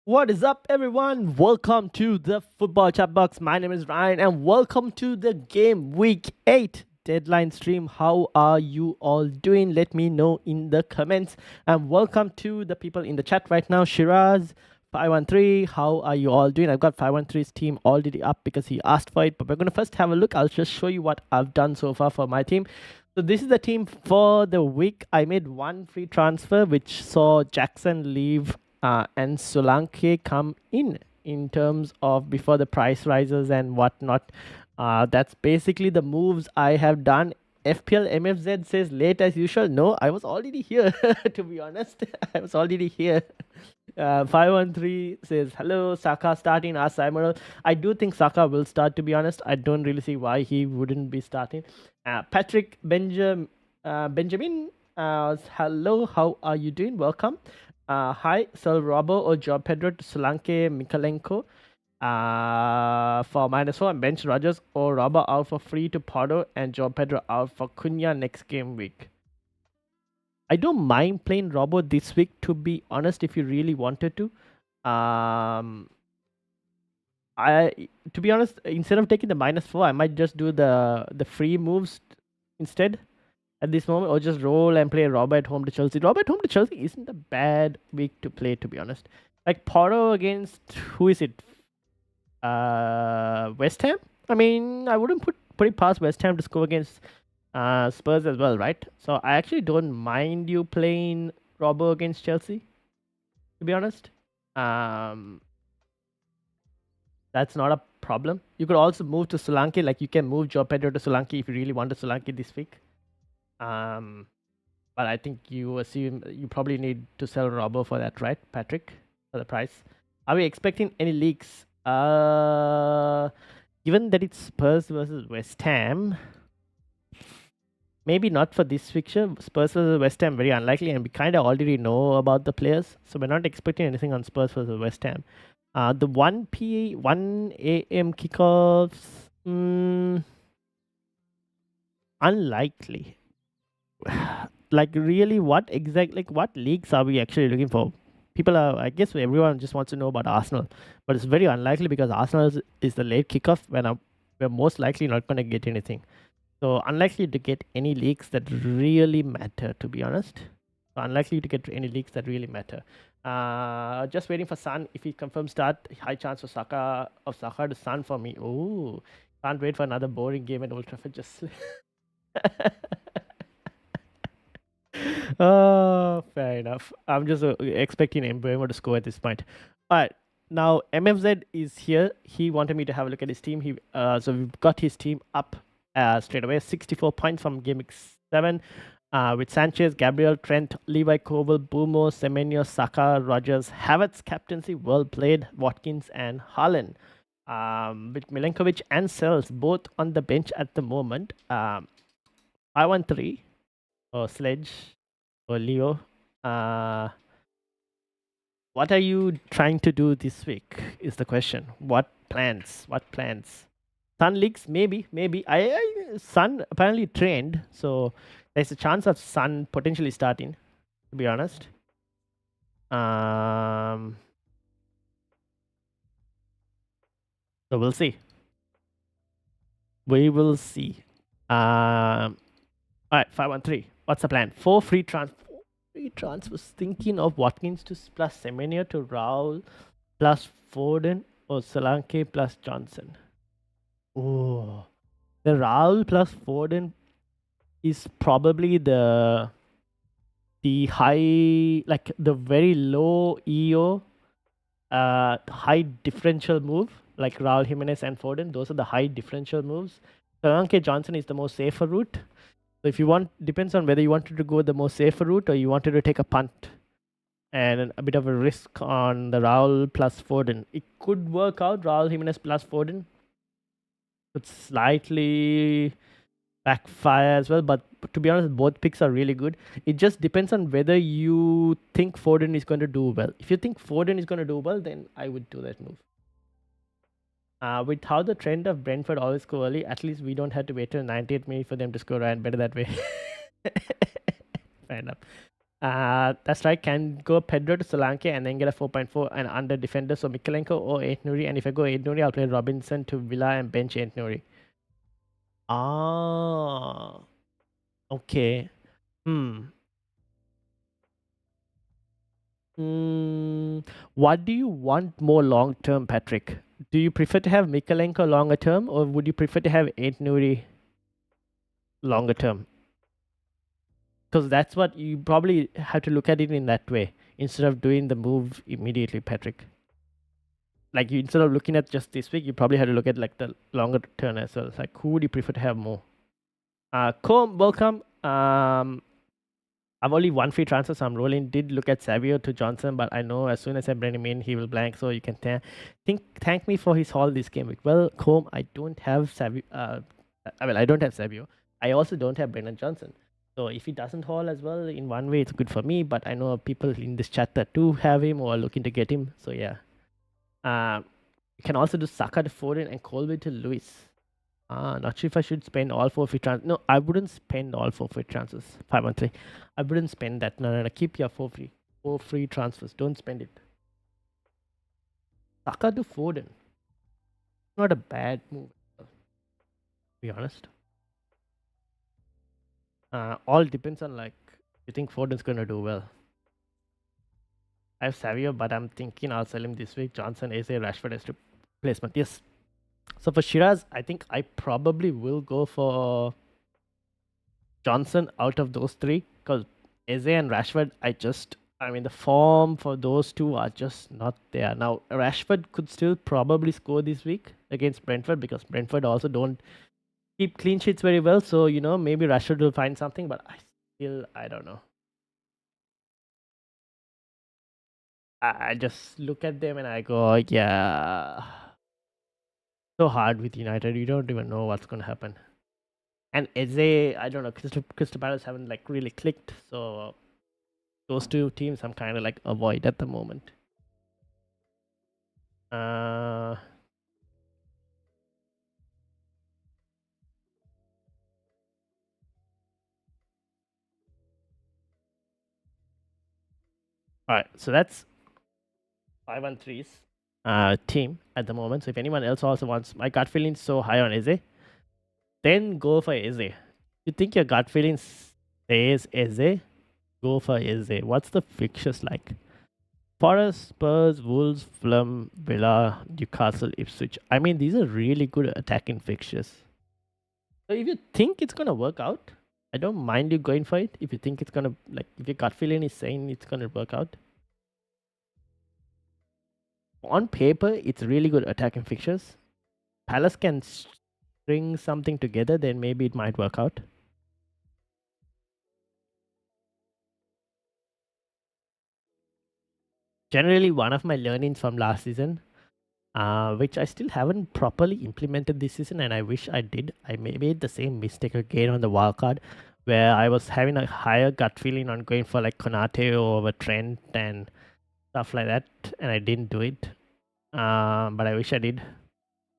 What is up, everyone? Welcome to the Football Chatbox. My name is Ryan, and welcome to the Game Week 8 deadline stream. How are you all doing? Let me know in the comments. And welcome to the people in the chat right now. Shiraz, 513, how are you all doing? I've got 513's team already up because he asked for it, but we're going to first have a look. I'll just show you what I've done so far for my team. So this is the team for the week. I made one free transfer, which saw Jackson leave and Solanke come in terms of before the price rises and whatnot. That's basically the moves I have done. FPL MFZ says late as usual. No, I was already here, to be honest. I was already here. 513 says hello. Saka starting. Ask Simon. I do think Saka will start, to be honest. I don't really see why he wouldn't be starting. Patrick Benjamin. Hello, how are you doing? Welcome. Hi, sell Robo or Joe Pedro to Solanke Mikalenko for -4 and bench Rogers or Robo out for free to Porto and Joe Pedro out for Cunha next game week. I don't mind playing Robo this week, to be honest, if you really wanted to. To be honest, instead of taking the -4, I might just do the free moves instead at this moment, or just roll and play Robert at home to Chelsea. Robert at home to Chelsea isn't a bad week to play, to be honest. Like Porto against who is it? West Ham. I mean, I wouldn't put it past West Ham to score against Spurs as well, right? So I actually don't mind you playing Robbo against Chelsea, to be honest. That's not a problem. You could also move to Solanke, like you can move Joe Pedro to Solanke if you really wanted Solanke this week. But I think you assume you probably need to sell Robbo for that, right, Patrick? For the price. Are we expecting any leaks? Given that it's Spurs versus West Ham, maybe not for this fixture. Spurs versus West Ham, very unlikely, and we kind of already know about the players, so we're not expecting anything on Spurs versus West Ham. The 1 a.m. kickoffs, unlikely. Like really, what leagues are we actually looking for? People are, I guess, everyone just wants to know about Arsenal, but it's very unlikely because Arsenal is the late kickoff when we're most likely not going to get anything. So unlikely to get any leaks that really matter, to be honest. So unlikely to get any leaks that really matter. Just waiting for Sun. If he confirms start, high chance for Saka to Sun for me. Oh, can't wait for another boring game at Old Trafford. Just. Oh, fair enough. I'm just expecting Mbeumo to score at this point. All right. Now MFZ is here. He wanted me to have a look at his team. So we've got his team up straight away. 64 points from Game Week 7. With Sanchez, Gabriel, Trent, Levi Koval, Bumo, Semenyo, Saka, Rogers, Havertz captaincy, well played, Watkins and Haaland. With Milenkovic and Sells both on the bench at the moment. 513 or Sledge or Leo. What are you trying to do this week is the question. What plans? Sun leaks? Maybe. Sun apparently trained, so there's a chance of Sun potentially starting, to be honest. So we'll see. We will see. All right, 513. What's the plan? 4 free transfers. Thinking of Watkins to plus Semenyo to Raul plus Foden or Solanke plus Johnson. Oh, the Raul plus Foden is probably the high, like the very low EO, high differential move, like Raul Jimenez and Foden. Those are the high differential moves. Solanke Johnson is the most safer route. So if you want, depends on whether you wanted to go the most safer route or you wanted to take a punt and a bit of a risk on the Raul plus Foden. It could work out, Raul Jimenez plus Foden. It's slightly backfire as well, but to be honest, both picks are really good. It just depends on whether you think Foden is going to do well. If you think Foden is going to do well, then I would do that move. With how the trend of Brentford always score early, at least we don't have to wait till 98 minutes for them to score, and better that way. Fair enough. That's right. Can go Pedro to Solanke and then get a 4.4 and under defender. So Mikalenko or Nuri. And if I go Nuri, I'll play Robinson to Villa and bench Nuri. Ah, okay. Hmm. What do you want more long term, Patrick? Do you prefer to have Mikalenko longer term, or would you prefer to have Nuri longer term? Because that's what you probably have to look at it in that way instead of doing the move immediately, Patrick. Like you, instead of looking at just this week, you probably have to look at like the longer term as well. It's like who would you prefer to have more? Com, welcome. I've only one free transfer, so I'm rolling. Did look at Savio to Johnson, but I know as soon as I bring him in, he will blank. So you can thank me for his haul this game week. Well, Com, I don't have Savio. I don't have Savio. I also don't have Brennan Johnson. So if he doesn't haul as well, in one way it's good for me. But I know people in this chat that do have him or are looking to get him. So yeah. You can also do Saka to Foden and Colby to Lewis. Not sure if I should spend all four free transfers. No, I wouldn't spend all four free transfers. 513. I wouldn't spend that. No. Keep your four free transfers. Don't spend it. Saka to Foden. Not a bad move, to be honest. All depends on like you think Foden's gonna do well. I have Savio, but I'm thinking I'll sell him this week. Johnson, Eze, Rashford as replacement. Yes. So for Shiraz, I think I probably will go for Johnson out of those three because Eze and Rashford, I mean, the form for those two are just not there. Now, Rashford could still probably score this week against Brentford because Brentford also don't keep clean sheets very well. So, maybe Rashford will find something, but I don't know. I just look at them and I go, yeah. So hard with United. You don't even know what's going to happen. And Eze, I don't know, Crystal Palace haven't like really clicked. So those two teams I'm kind of like avoid at the moment. All right, so that's 5-1-3's team at the moment. So if anyone else also wants, my gut feeling so high on Eze, then go for Eze. You think your gut feeling says Eze? Go for Eze. What's the fixtures like? Forest, Spurs, Wolves, Fulham, Villa, Newcastle, Ipswich. I mean, these are really good attacking fixtures. So if you think it's gonna work out, I don't mind you going for it. If you think it's gonna if your gut feeling is saying it's gonna work out, on paper it's really good attacking fixtures. Palace can string something together, then maybe it might work out. Generally, one of my learnings from last season, which I still haven't properly implemented this season, and I wish I did. I made the same mistake again on the wildcard, where I was having a higher gut feeling on going for like Konate over Trent and stuff like that, and I didn't do it. But I wish I did.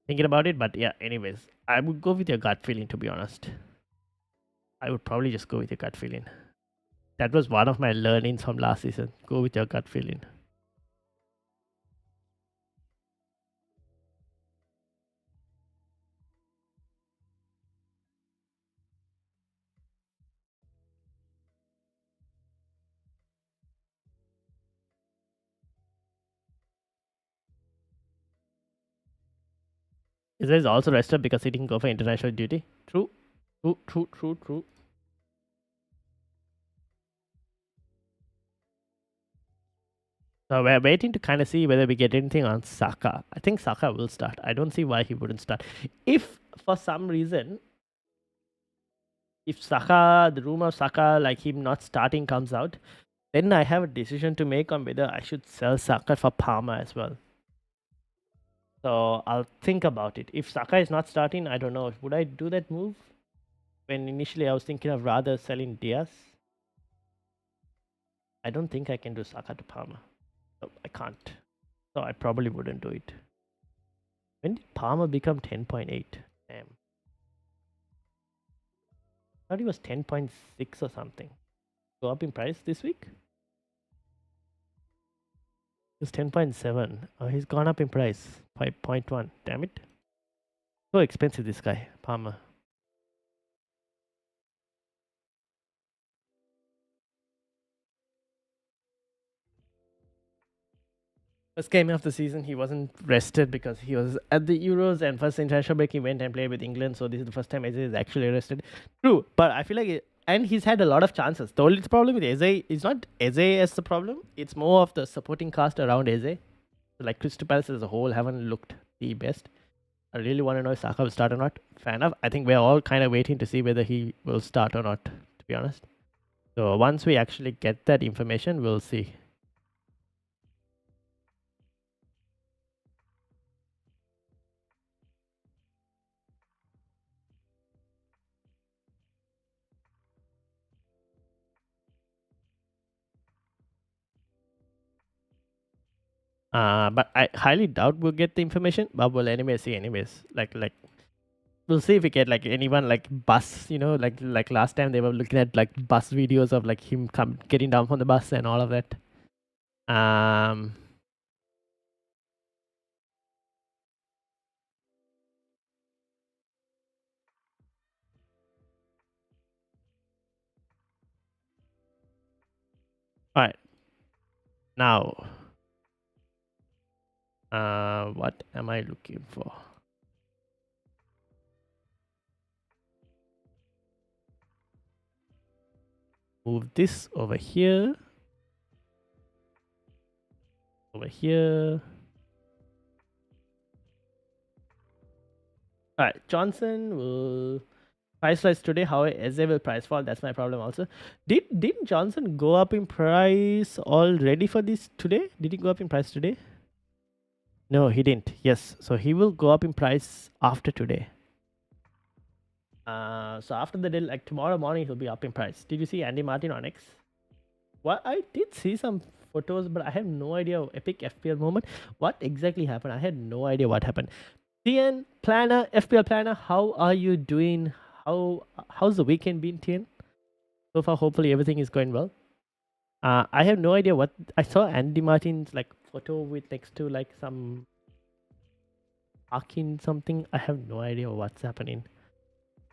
Thinking about it, but yeah. Anyways, I would go with your gut feeling. To be honest, I would probably just go with your gut feeling. That was one of my learnings from last season. Go with your gut feeling. Is also rested because he didn't go for international duty. True. True. So we're waiting to kind of see whether we get anything on Saka. I think Saka will start. I don't see why he wouldn't start. If for some reason, if Saka, the rumor of Saka, like him not starting, comes out, then I have a decision to make on whether I should sell Saka for Palmer as well. So I'll think about it. If Saka is not starting, I don't know. Would I do that move? When initially I was thinking of rather selling Diaz. I don't think I can do Saka to Palmer. So I can't. So I probably wouldn't do it. When did Palmer become 10.8? Damn. I thought he was 10.6 or something. go up in price this week? It's 10.7. Oh, he's gone up in price. 5.1. Damn it. So expensive, this guy, Palmer. First game of the season, he wasn't rested because he was at the Euros, and first international break he went and played with England. So this is the first time Eze is actually rested. True, but I feel like and he's had a lot of chances. The only problem with Eze is not Eze as the problem. It's more of the supporting cast around Eze. So like Crystal Palace as a whole haven't looked the best. I really want to know if Saka will start or not. Fair enough. I think we're all kind of waiting to see whether he will start or not, to be honest. So once we actually get that information, we'll see. But I highly doubt we'll get the information. But we'll anyway see anyways. Like we'll see if we get like anyone like bus, like last time they were looking at like bus videos of like him getting down from the bus and all of that. Um Alright. Now what am I looking for? Move this over here. Over here. Alright, Johnson will price rise today. However, Eze will price fall. That's my problem also. Did Johnson go up in price already for this today? Did he go up in price today? No, he didn't. Yes, so he will go up in price after today. So after the day, like tomorrow morning, he'll be up in price. Did you see Andy Martin on X? Well, I did see some photos, but I have no idea. Epic FPL moment. What exactly happened? I had no idea what happened. TN Planner, FPL Planner, how are you doing? How's the weekend been, TN? So far, hopefully everything is going well. I have no idea what I saw. Andy Martin's like photo with next to like some Arkin something. I have no idea what's happening.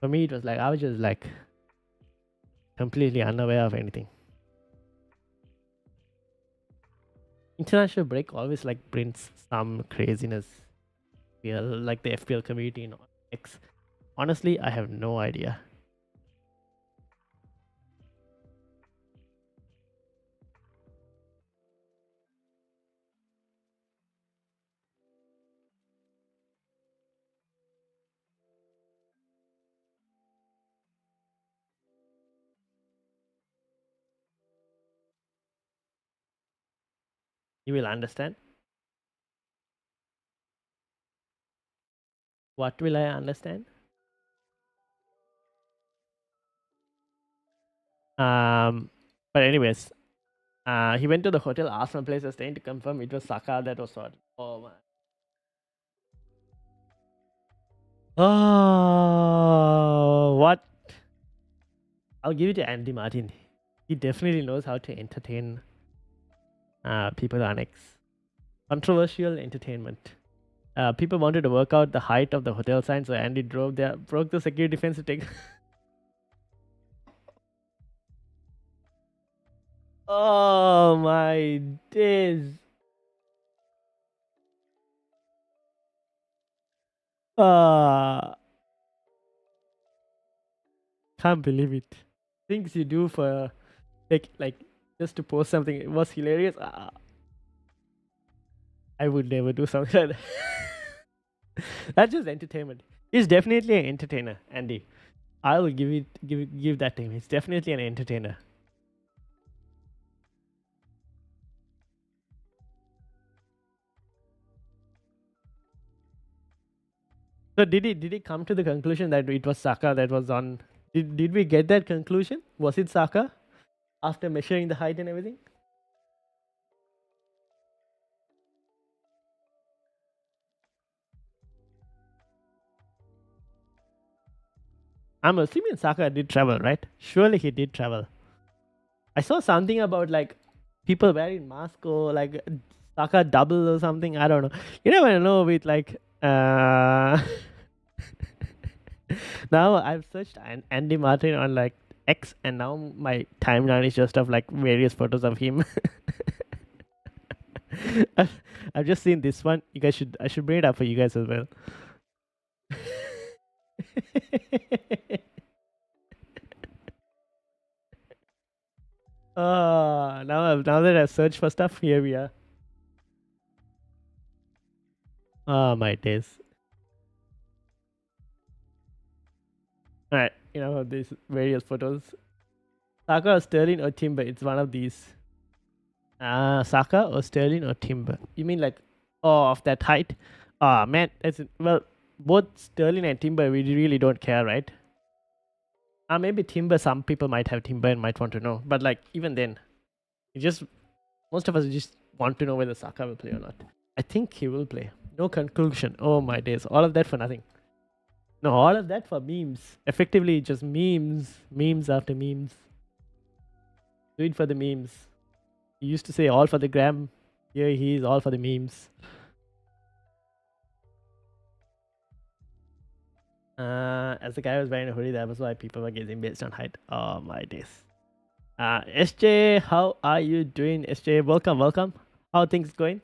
For me, it was like I was just like completely unaware of anything. International break always like brings some craziness. Yeah, like the FPL community in X. Honestly, I have no idea. You will understand. What will I understand? But anyways, he went to the hotel, asked my place was staying to confirm it was Saka that was sorted. Oh man. Oh, what? I'll give it to Andy Martin. He definitely knows how to entertain people on X. Controversial entertainment. People wanted to work out the height of the hotel sign, so Andy drove there, broke the security fence to take. Oh my days. Ah, can't believe it. Things you do for like just to post something. It was hilarious. I would never do something like that. That's just entertainment. He's definitely an entertainer, Andy. I will give that to him. He's definitely an entertainer. So did he come to the conclusion that it was Saka that was on? Did we get that conclusion? Was it Saka after measuring the height and everything? I'm assuming Saka did travel, right? Surely he did travel. I saw something about like people wearing mask or like Saka double or something. I don't know. You never know with like now I've searched Andy Martin on like X, and now my timeline is just of like various photos of him. I've just seen this one. You guys should I should bring it up for you guys as well. Now that I've searched for stuff, here we are. Oh my days. Alright, these various photos. Saka or Sterling or Timber? It's one of these. Saka or Sterling or Timber? You mean like, of that height? Man, well, both Sterling and Timber, we really don't care, right? Maybe Timber, some people might have Timber and might want to know. But like, even then, most of us just want to know whether Saka will play or not. I think he will play. No conclusion. Oh my days. All of that for nothing. No, all of that for memes. Effectively, just memes. Memes after memes. Do it for the memes. He used to say all for the gram. Here he is, all for the memes. As the guy was wearing a hoodie, that was why people were guessing based on height. Oh my days. SJ, how are you doing? SJ, welcome. How are things going?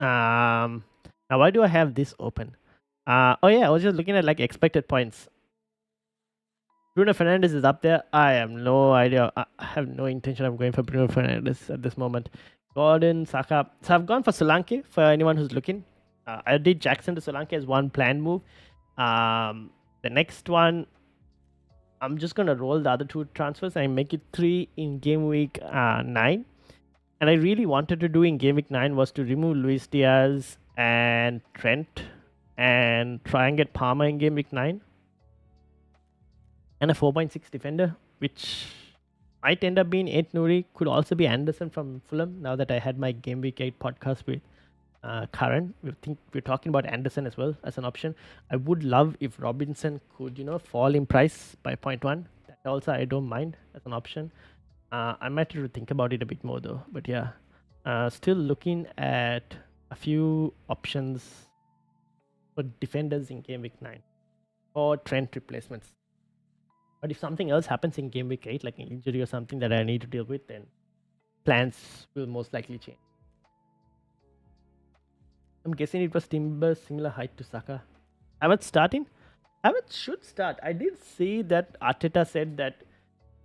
Now why do I have this open? Oh yeah, I was just looking at like expected points. Bruno Fernandes is up there. I have no idea. I have no intention of going for Bruno Fernandes at this moment. Gordon, Saka. So I've gone for Solanke for anyone who's looking. I did Jackson to Solanke as one planned move. The next one, I'm just gonna roll the other two transfers and make it 3 in game week 9. And I really wanted to do in game week 9 was to remove Luis Diaz and Trent and try and get Palmer in game week 9. And a 4.6 defender, which might end up being 8 Nouri. Could also be Anderson from Fulham. Now that I had my game week 8 podcast with Karan, we're talking about Anderson as well as an option. I would love if Robinson could, fall in price by 0.1. That also I don't mind as an option. I might have to think about it a bit more though. But yeah, still looking at a few options for defenders in game week 9 or Trent replacements. But if something else happens in game week 8, like an injury or something that I need to deal with, then plans will most likely change. I'm guessing it was Timber, similar height to Saka. Havertz starting? Havertz should start. I did see that Arteta said that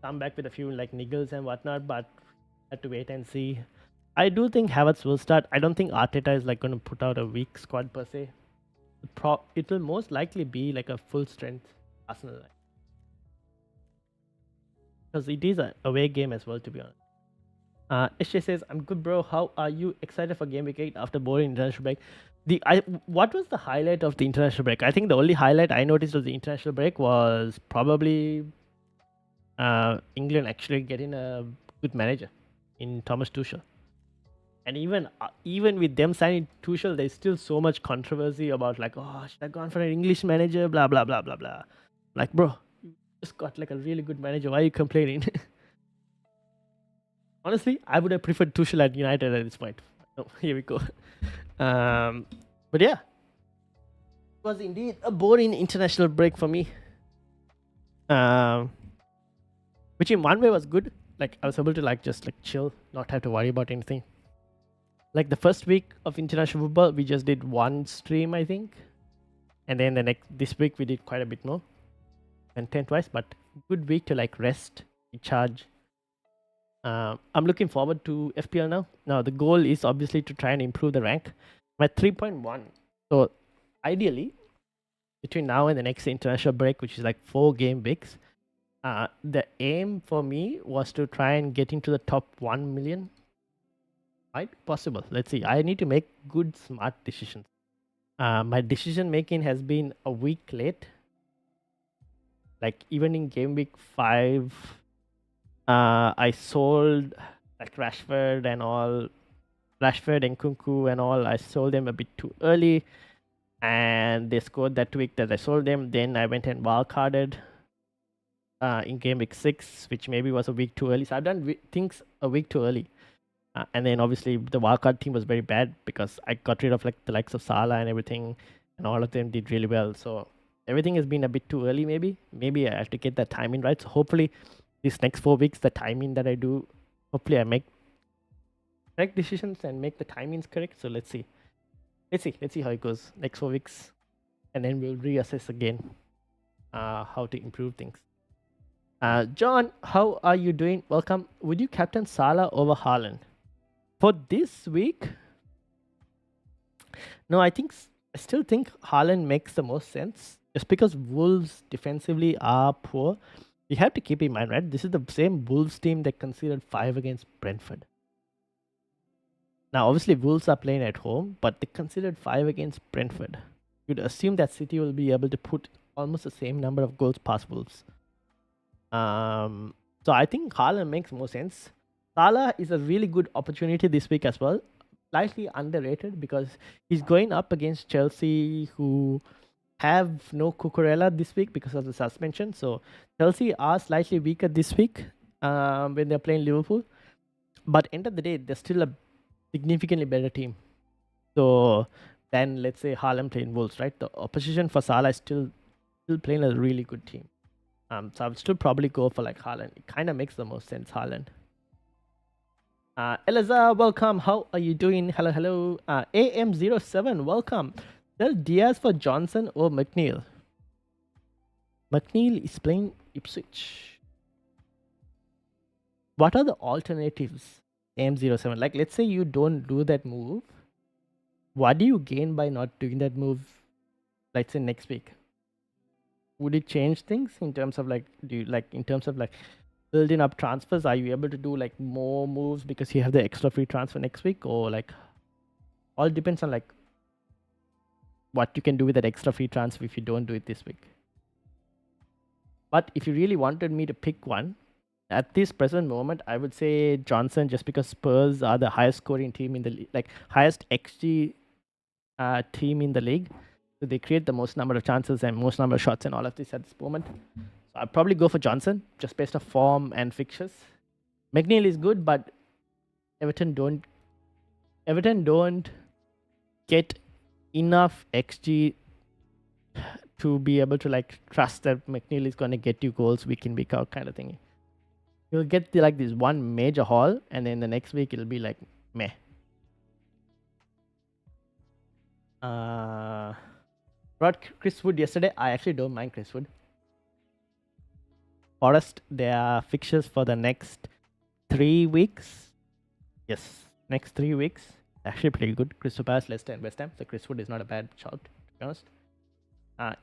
come back with a few like niggles and whatnot, but had to wait and see. I do think Havertz will start. I don't think Arteta is like going to put out a weak squad per se. It will most likely be like a full strength Arsenal line. Because it is an away game as well, to be honest. SJ says, I'm good, bro. How are you? Excited for Game Week 8 after boring international break? What was the highlight of the international break? I think the only highlight I noticed of the international break was probably England actually getting a good manager in Thomas Tuchel. And even with them signing Tuchel, there's still so much controversy about like, oh, should I gone for an English manager? Blah, blah, blah, blah, blah. Like, bro, just got like a really good manager. Why are you complaining? Honestly, I would have preferred Tuchel at United at this point. Oh, here we go. But yeah, it was indeed a boring international break for me. Which in one way was good. Like I was able to like just like chill, not have to worry about anything. Like the first week of international football, we just did one stream, I think, and then this week we did quite a bit more content-wise. But good week to like rest, recharge. I'm looking forward to FPL now. Now the goal is obviously to try and improve the rank. I'm at 3.1. So ideally, between now and the next international break, which is like 4 game weeks, the aim for me was to try and get into the top 1 million. Might be possible. Let's see. I need to make good, smart decisions. My decision making has been a week late. Like even in game week 5, I sold like Rashford and Kunku and all. I sold them a bit too early, and they scored that week that I sold them. Then I went and wildcarded in game week 6, which maybe was a week too early. So I've done things a week too early. And then obviously the wildcard team was very bad because I got rid of like the likes of Salah and everything, and all of them did really well. So everything has been a bit too early. Maybe I have to get that timing right. So hopefully these next 4 weeks, the timing that I do, hopefully I make correct decisions and make the timings correct. So let's see how it goes next 4 weeks, and then we'll reassess again how to improve things. John, how are you doing? Welcome. Would you captain Salah over Haaland for this week? No, I still think Haaland makes the most sense, just because Wolves defensively are poor. You have to keep in mind, right? This is the same Wolves team that conceded 5 against Brentford. Now, obviously, Wolves are playing at home, but they conceded 5 against Brentford. You'd assume that City will be able to put almost the same number of goals past Wolves. So I think Haaland makes more sense. Salah is a really good opportunity this week as well. Slightly underrated because he's going up against Chelsea, who have no Cucurella this week because of the suspension. So Chelsea are slightly weaker this week when they're playing Liverpool. But end of the day, they're still a significantly better team. So then let's say Haaland playing Wolves, right? The opposition for Salah is still playing a really good team. So I would still probably go for like Haaland. It kind of makes the most sense, Haaland. Eliza, welcome. How are you doing? Hello. AM07, welcome. Tell Diaz for Johnson or McNeil. McNeil is playing Ipswich. What are the alternatives? AM07. Like, let's say you don't do that move. What do you gain by not doing that move, let's say next week? Would it change things in terms of like, building up transfers? Are you able to do like more moves because you have the extra free transfer next week, or like all depends on like what you can do with that extra free transfer if you don't do it this week? But if you really wanted me to pick one at this present moment, I would say Johnson, just because Spurs are the highest scoring team in the like highest XG team in the league. So they create the most number of chances and most number of shots and all of this at this moment. So I'd probably go for Johnson, just based on form and fixtures. McNeil is good, but Everton don't get enough XG to be able to like trust that McNeil is going to get you goals week in, week out kind of thing. You'll get like this one major haul, and then the next week it'll be like meh. Brought Chris Wood yesterday. I actually don't mind Chris Wood. Forest, their fixtures for the next 3 weeks. Yes, next 3 weeks. Actually pretty good. Crystal Palace, Leicester and West Ham. So Chris Wood is not a bad shout, to be honest.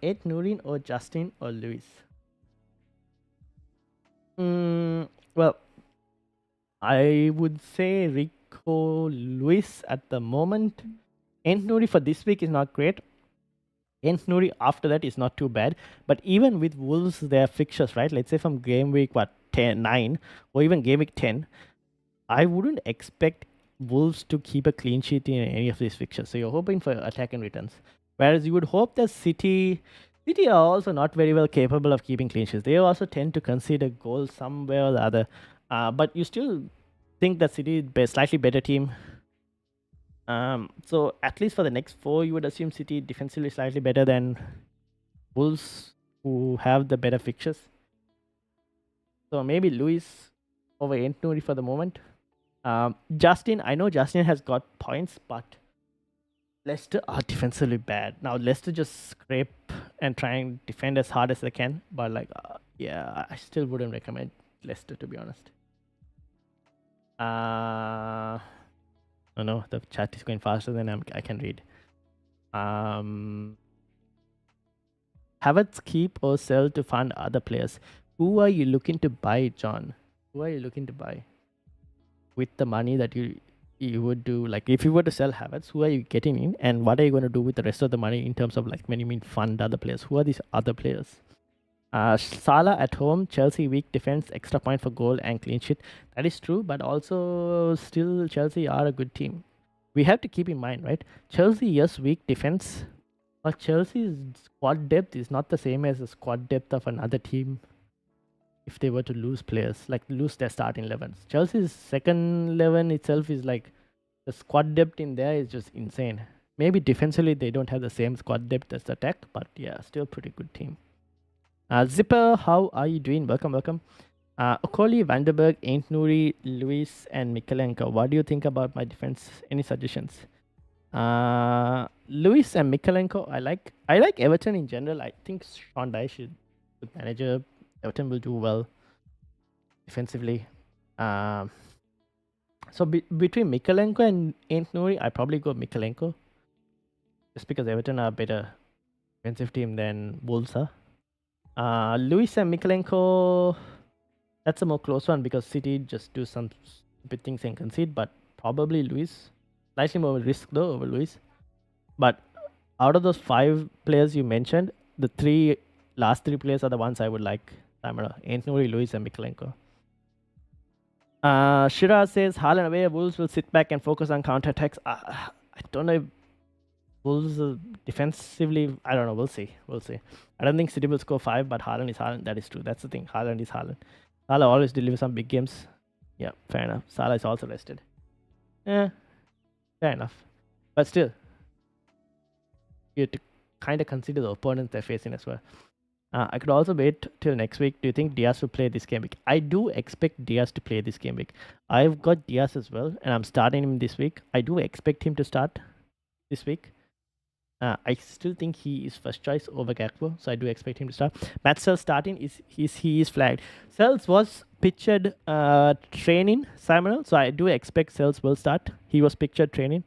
Ed Nurin or Justin or Lewis? Well, I would say Rico Lewis at the moment. Ed Nuri for this week is not great. Ed Nuri after that is not too bad. But even with Wolves, their fixtures, right? Let's say from game week 9 or even game week 10, I wouldn't expect Wolves to keep a clean sheet in any of these fixtures. So you're hoping for attack and returns. Whereas you would hope that City are also not very well capable of keeping clean sheets. They also tend to concede a goal somewhere or the other. But you still think that City is a slightly better team. So at least for the next 4, you would assume City defensively slightly better than Wolves, who have the better fixtures. So maybe Luis over Antony for the moment. Justin, I know Justin has got points, but Leicester are defensively bad. Now Leicester just scrape and try and defend as hard as they can, but like yeah, I still wouldn't recommend Leicester, to be honest. Oh no, the chat is going faster than I can read. Havertz keep or sell to fund other players. Who are you looking to buy, John? Who are you looking to buy with the money that you would do? Like if you were to sell Havertz, who are you getting in, and what are you going to do with the rest of the money in terms of like when you mean fund other players? Who are these other players? Salah at home, Chelsea weak defense, extra point for goal and clean sheet. That is true, but also still Chelsea are a good team. We have to keep in mind, right? Chelsea, yes, weak defense, but Chelsea's squad depth is not the same as the squad depth of another team. if they were to lose players, like lose their starting 11s. Chelsea's second 11 itself is like the squad depth in there is just insane. Maybe defensively they don't have the same squad depth as the attack, but yeah, still pretty good team. Zipper, how are you doing? Welcome, welcome. Okoli, Vanderberg, Ain't Nuri, Luis, and Mikalenko. What do you think about my defense? Any suggestions? Luis and Mikalenko, I like. I like Everton in general. I think Sean Dyche should good manager. Everton will do well defensively. Um, so between Mikalenko and Ain't Nuri, I probably go Mikalenko, just because Everton are a better defensive team than Wolves are. Luis and Mikalenko, that's a more close one because City just do some stupid things and concede, but probably Luis. Slightly more risk though over Luis. But out of those 5 players you mentioned, the last three players are the ones I would like. Ain't Nuri, Luis, and Mikalenko. Shira says Haaland away, Wolves will sit back and focus on counterattacks. I don't know if Wolves defensively, I don't know. We'll see. We'll see. I don't think City will score 5, but Haaland is Haaland. That is true. That's the thing. Haaland is Haaland. Salah always delivers some big games. Yeah, fair enough. Salah is also rested. Yeah, fair enough. But still, you have to kind of consider the opponents they're facing as well. I could also wait till next week. Do you think Diaz will play this game week? I do expect Diaz to play this game week. I've got Diaz as well, and I'm starting him this week. I do expect him to start this week. I still think he is first choice over Gakpo, so I do expect him to start. Matt Sells starting he is flagged. Sells was pictured training, Simon, so I do expect Sells will start. He was pictured training.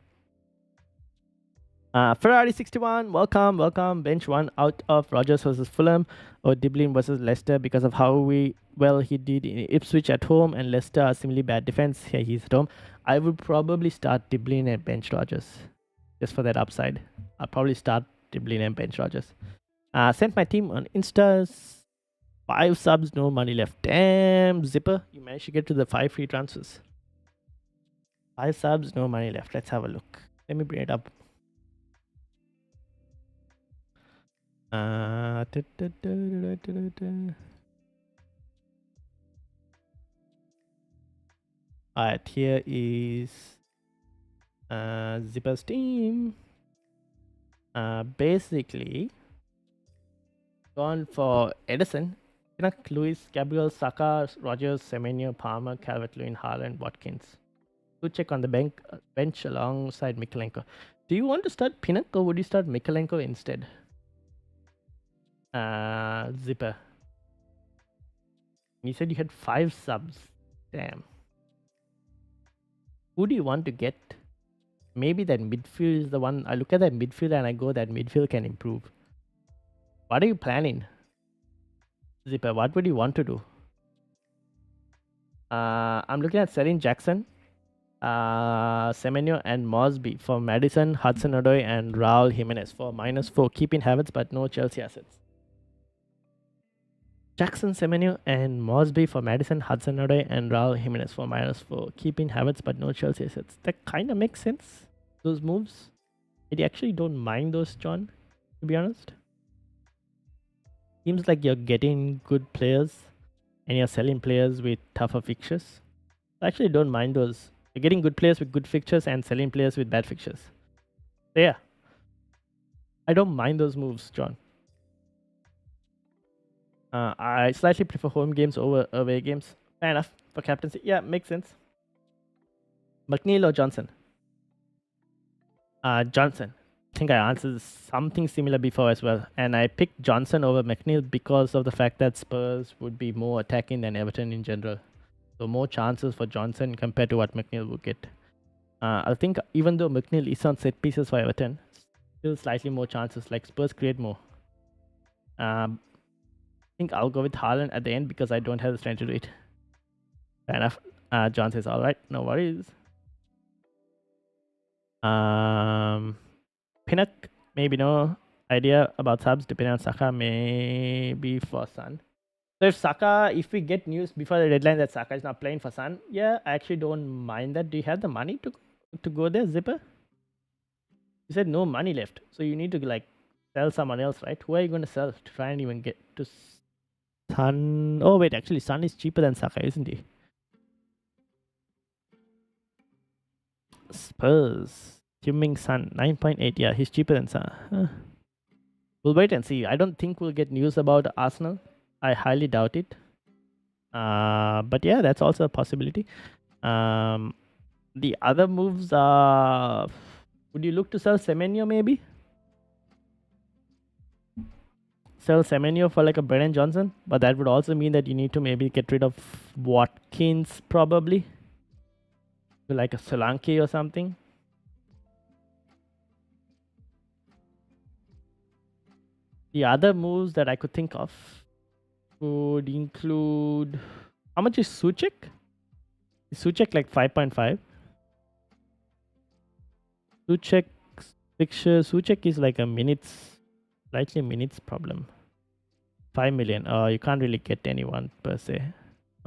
Ferrari 61, welcome. Bench 1 out of Rodgers versus Fulham or Diblin versus Leicester because of how well he did in Ipswich at home, and Leicester are similarly bad defense. Here he's at home. I would probably start Diblin and bench Rodgers just for that upside. I'll probably start Diblin and bench Rodgers. Sent my team on Insta. 5 subs, no money left. Damn, Zipper, you managed to get to the 5 free transfers. 5 subs, no money left. Let's have a look. Let me bring it up. Alright, here is Zipper's team. Basically, gone for Edison, Pinnock, Lewis, Gabriel, Saka, Rogers, Semenyo, Palmer, Calvert-Lewin, Haaland, Watkins. To check on the bench alongside Mikalenko. Do you want to start Pinnock or would you start Mikalenko instead? Zipper. You said you had 5 subs. Damn. Who do you want to get? Maybe that midfield is the one. I look at that midfield and I go, that midfield can improve. What are you planning? Zipper, what would you want to do? I'm looking at selling Jackson, Semenyo, and Mosby for Madison, Hudson-Odoi, and Raul Jimenez for -4. Keeping Havertz, but no Chelsea assets. Jackson, Semenyo, and Mosby for Madison, Hudson-Odoi, and Raul Jimenez for -4. Keeping Havertz, but no Chelsea assets. That kind of makes sense, those moves. I actually don't mind those, John, to be honest. Seems like you're getting good players and you're selling players with tougher fixtures. I actually don't mind those. You're getting good players with good fixtures and selling players with bad fixtures. So yeah, I don't mind those moves, John. I slightly prefer home games over away games. Fair enough for captaincy. Yeah, makes sense. McNeil or Johnson? Johnson. I think I answered something similar before as well. And I picked Johnson over McNeil because of the fact that Spurs would be more attacking than Everton in general. So more chances for Johnson compared to what McNeil would get. I think even though McNeil is on set pieces for Everton, still slightly more chances. Like Spurs create more. I think I'll go with Haaland at the end because I don't have the strength to do it. Fair enough. John says, all right, no worries. Pinnock, maybe no idea about subs depending on Saka, maybe for Sun. So if we get news before the deadline that Saka is not playing for Sun, yeah, I actually don't mind that. Do you have the money to go there, Zipper? You said no money left, so you need to like sell someone else, right? Who are you going to sell to try and even get to Son. Oh wait, actually, Son is cheaper than Saka, isn't he? Spurs. Heung-min Son, 9.8. Yeah, he's cheaper than Son. We'll wait and see. I don't think we'll get news about Arsenal. I highly doubt it. But yeah, that's also a possibility. The other moves are. Would you look to sell Semenyo maybe? Sell Semenyo for like a Brennan Johnson, but that would also mean that you need to maybe get rid of Watkins probably, like a Solanke or something. The other moves that I could think of would include, how much is Suchek? Is Suchek like 5.5? Suchek's picture, Suchek is like a minutes, slightly minutes problem. 5 million. You can't really get anyone per se.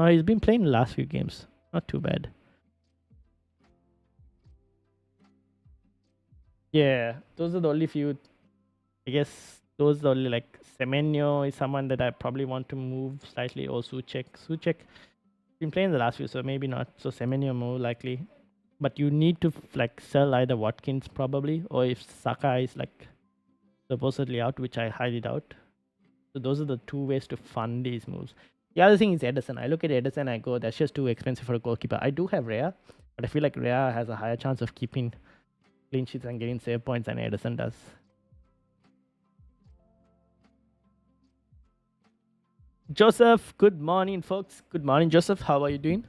He's been playing the last few games. Not too bad. Yeah, those are the only few. I guess those are only like Semenyo is someone that I probably want to move slightly, or Suchek. Suchek been playing the last few, so maybe not. So Semenyo more likely. But you need to like sell either Watkins probably, or if Saka is like supposedly out, which I highly doubt. So those are the two ways to fund these moves. The other thing is Ederson. I look at Ederson, I go, that's just too expensive for a goalkeeper. I do have Rhea, but I feel like Rhea has a higher chance of keeping clean sheets and getting save points than Ederson does. Joseph, good morning, folks. Good morning, Joseph. How are you doing?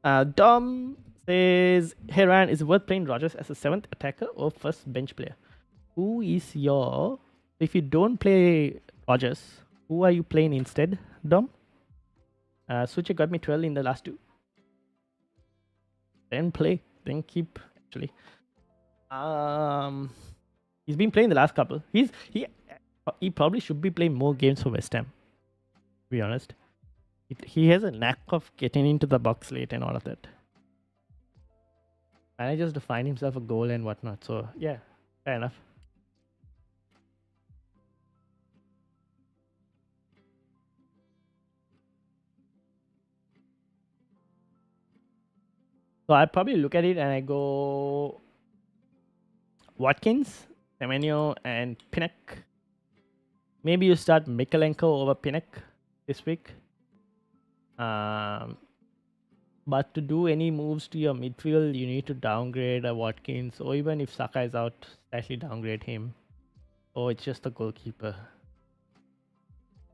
Dom says, hey Ryan, is it worth playing Rogers as a 7th attacker or first bench player? Who is your... If you don't play Rogers, who are you playing instead, Dom? Suche got me 12 in the last two. Then play. Then keep, actually. He's been playing the last couple. He probably should be playing more games for West Ham, to be honest. He has a knack of getting into the box late and all of that. Manages to find himself a goal and whatnot. So yeah, fair enough. So I probably look at it and I go Watkins, Semenyo, and Pinnock. Maybe you start Mikalenko over Pinnock this week. But to do any moves to your midfield, you need to downgrade a Watkins, or even if Saka is out, slightly downgrade him. Or it's just the goalkeeper.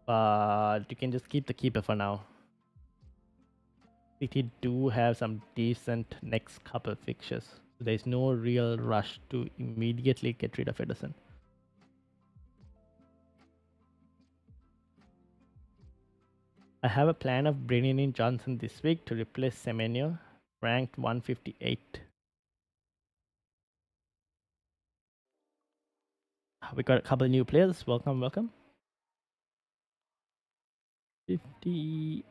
But you can just keep the keeper for now. City do have some decent next couple fixtures. So there's no real rush to immediately get rid of Ederson. I have a plan of bringing in Johnson this week to replace Semenyo, ranked 158. We got a couple of new players. Welcome, welcome. 58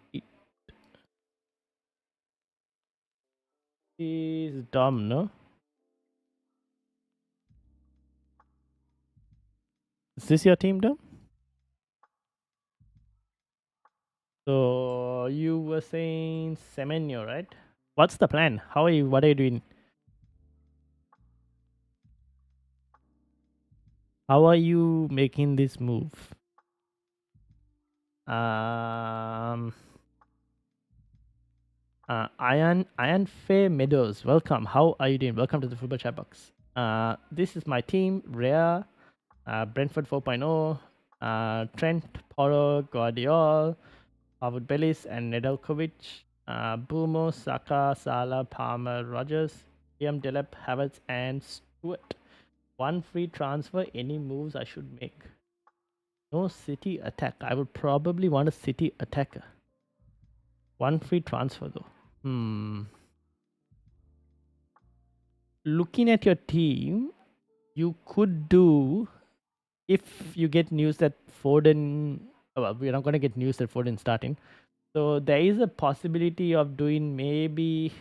is Dom, no? Is this your team, Dom? So you were saying Semenyo, right? What's the plan? What are you doing? How are you making this move? Iron Fair Meadows, welcome. How are you doing? Welcome to the Football Chatbox. This is my team: Rhea, Brentford 4.0, Trent, Porro, Guardiola, Harwood Bellis, and Nedeljkovic. Boomo, Saka, Salah, Palmer, Rogers, Liam Delep, Havertz, and Stewart. One free transfer. Any moves I should make? No City attack. I would probably want a City attacker. One free transfer though. Looking at your team, you could do, if you get news that Foden, well, we're not going to get news that Foden's starting. So there is a possibility of doing maybe,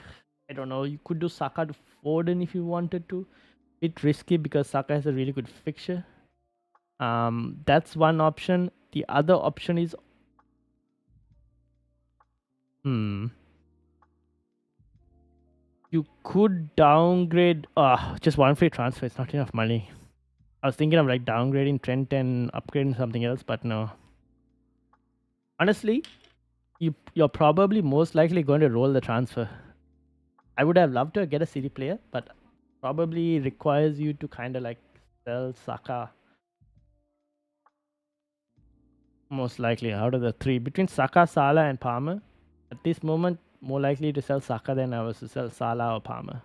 I don't know, you could do Saka to Foden if you wanted to. Bit risky because Saka has a really good fixture. That's one option. The other option is Hmm. You could downgrade. Just one free transfer. It's not enough money. I was thinking of like downgrading Trent and upgrading something else, but no. Honestly, you're probably most likely going to roll the transfer. I would have loved to get a City player, but probably requires you to kind of like sell Saka. Most likely out of the three between Saka, Salah, and Palmer. At this moment, more likely to sell Saka than I was to sell Salah or Palmer.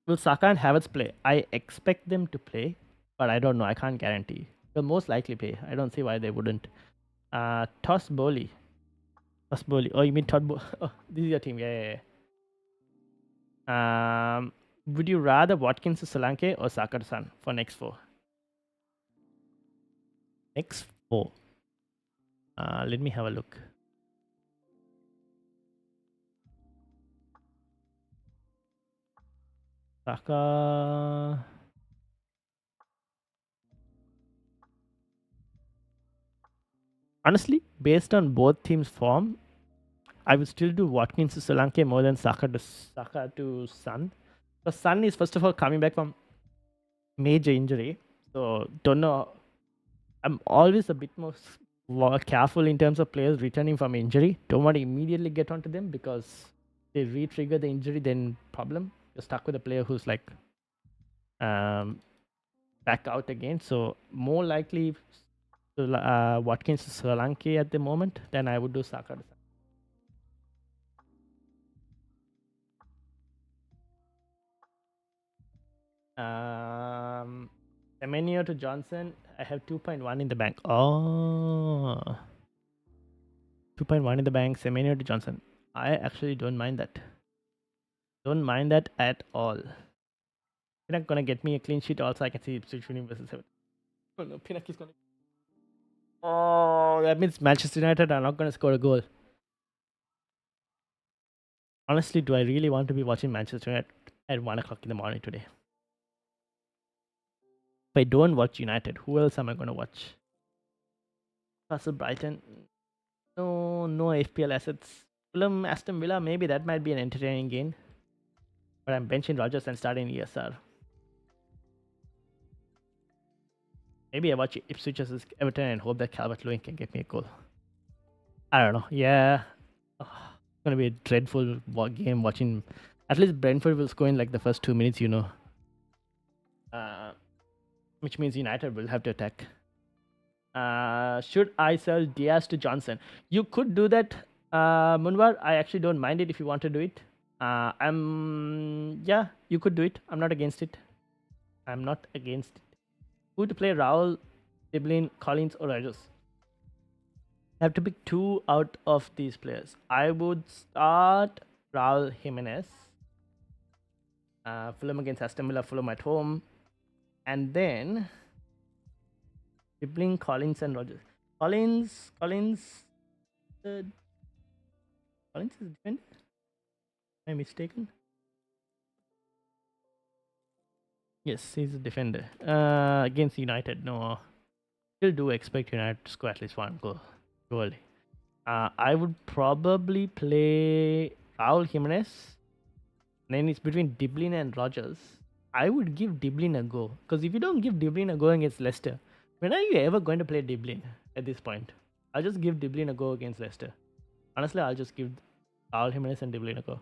Will Saka and Havertz play? I expect them to play, but I don't know. I can't guarantee. They'll most likely play. I don't see why they wouldn't. Toss Bowley. Toss Bowley. Oh, you mean Todd Bowley? Oh, this is your team. Yeah, yeah, yeah. Would you rather Watkins to Solanke or Saka to Son for next four? Next four. Let me have a look. Saka. Honestly, based on both teams' form, I would still do Watkins to Solanke more than Saka to Son. Because Son is first of all coming back from major injury, so don't know. I'm always a bit more careful in terms of players returning from injury. Don't want to immediately get onto them because they re-trigger the injury, then problem. You're stuck with a player who's like back out again. So more likely Watkins to Solanke at the moment than I would do Saka. Semenyo to Johnson. I have 2.1 in the bank. Oh, 2.1 in the bank. Semenyo to Johnson. I actually don't mind that. Don't mind that at all. Pinnock gonna get me a clean sheet. Also, I can see Ipswich winning versus 7. Oh no, Pinnock is gonna. Oh, that means Manchester United are not gonna score a goal. Honestly, do I really want to be watching Manchester United at 1 o'clock in the morning today? If I don't watch United, who else am I gonna watch? Castle Brighton. No FPL assets. Fulham, Aston Villa, maybe that might be an entertaining game. But I'm benching Rodgers and starting ESR. Maybe I watch Ipswich versus Everton and hope that Calvert-Lewin can get me a goal. I don't know. Yeah. Oh, it's going to be a dreadful game watching. At least Brentford will score in like the first 2 minutes, which means United will have to attack. Should I sell Diaz to Johnson? You could do that, Munwar. I actually don't mind it if you want to do it. Yeah, you could do it. I'm not against it. Who to play, Raul, Diblin, Collins, or Rogers? I have to pick two out of these players. I would start Raul Jimenez. Fulham against Aston Villa, Fulham at home. And then Diblin, Collins, and Rogers. Collins is defender? Am I mistaken? Yes, he's a defender. Against United, no. Still do expect United to score at least one goal. Surely. I would probably play Raul Jimenez. Then it's between Diblin and Rogers. I would give Diblin a go. Because if you don't give Diblin a go against Leicester, when are you ever going to play Diblin at this point? I'll just give Diblin a go against Leicester. Honestly, I'll just give Raul Jimenez and Diblin a go.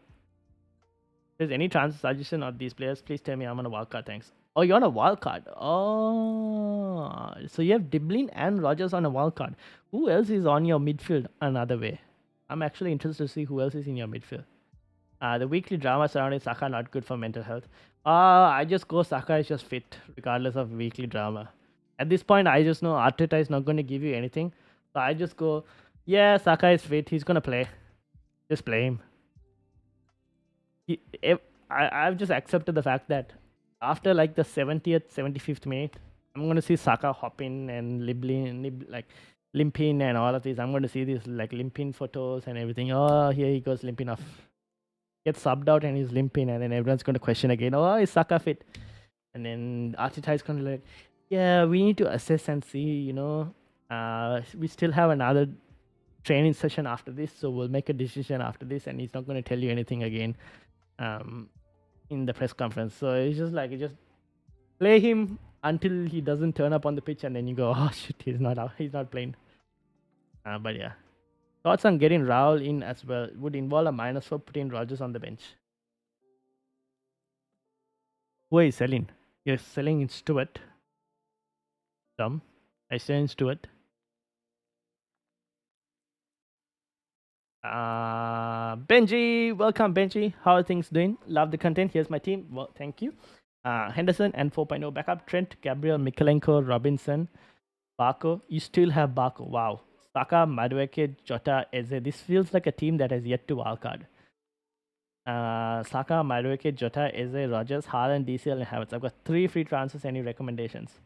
If there's any transfer suggestion of these players, please tell me. I'm on a wildcard. Thanks. Oh, you're on a wildcard. Oh, so you have Diblin and Rogers on a wildcard. Who else is on your midfield another way? I'm actually interested to see who else is in your midfield. The weekly drama surrounding Saka not good for mental health. I just go Saka is just fit regardless of weekly drama. At this point, I just know Arteta is not going to give you anything. So I just go, yeah, Saka is fit. He's going to play. Just play him. I've just accepted the fact that after like the 70th, 75th minute, I'm going to see Saka hopping and limping and all of these. I'm going to see these like limping photos and everything. Oh, here he goes limping off. Gets subbed out and he's limping, and then everyone's going to question again. Oh, is Saka fit? And then Arteta is going to like, yeah, we need to assess and see. We still have another training session after this, so we'll make a decision after this, and he's not going to tell you anything again in the press conference. So it's just like, you just play him until he doesn't turn up on the pitch, and then you go, oh shit, he's not out, he's not playing. But yeah, thoughts on getting Raul in as well would involve a minus for putting Rogers on the bench. Who are you selling? You're selling Stewart. Dumb. I selling Stewart. Benji, welcome Benji. How are things doing? Love the content. Here's my team. Well, thank you. Henderson and 4.0 backup. Trent, Gabriel, Mikalenko, Robinson, Barco. You still have Barco. Wow. Saka, Madueke, Jota, Eze. This feels like a team that has yet to wildcard. Saka, Madueke, Jota, Eze, Rogers, Haaland, DCL, and Havertz. I've got 3 free transfers. Any recommendations?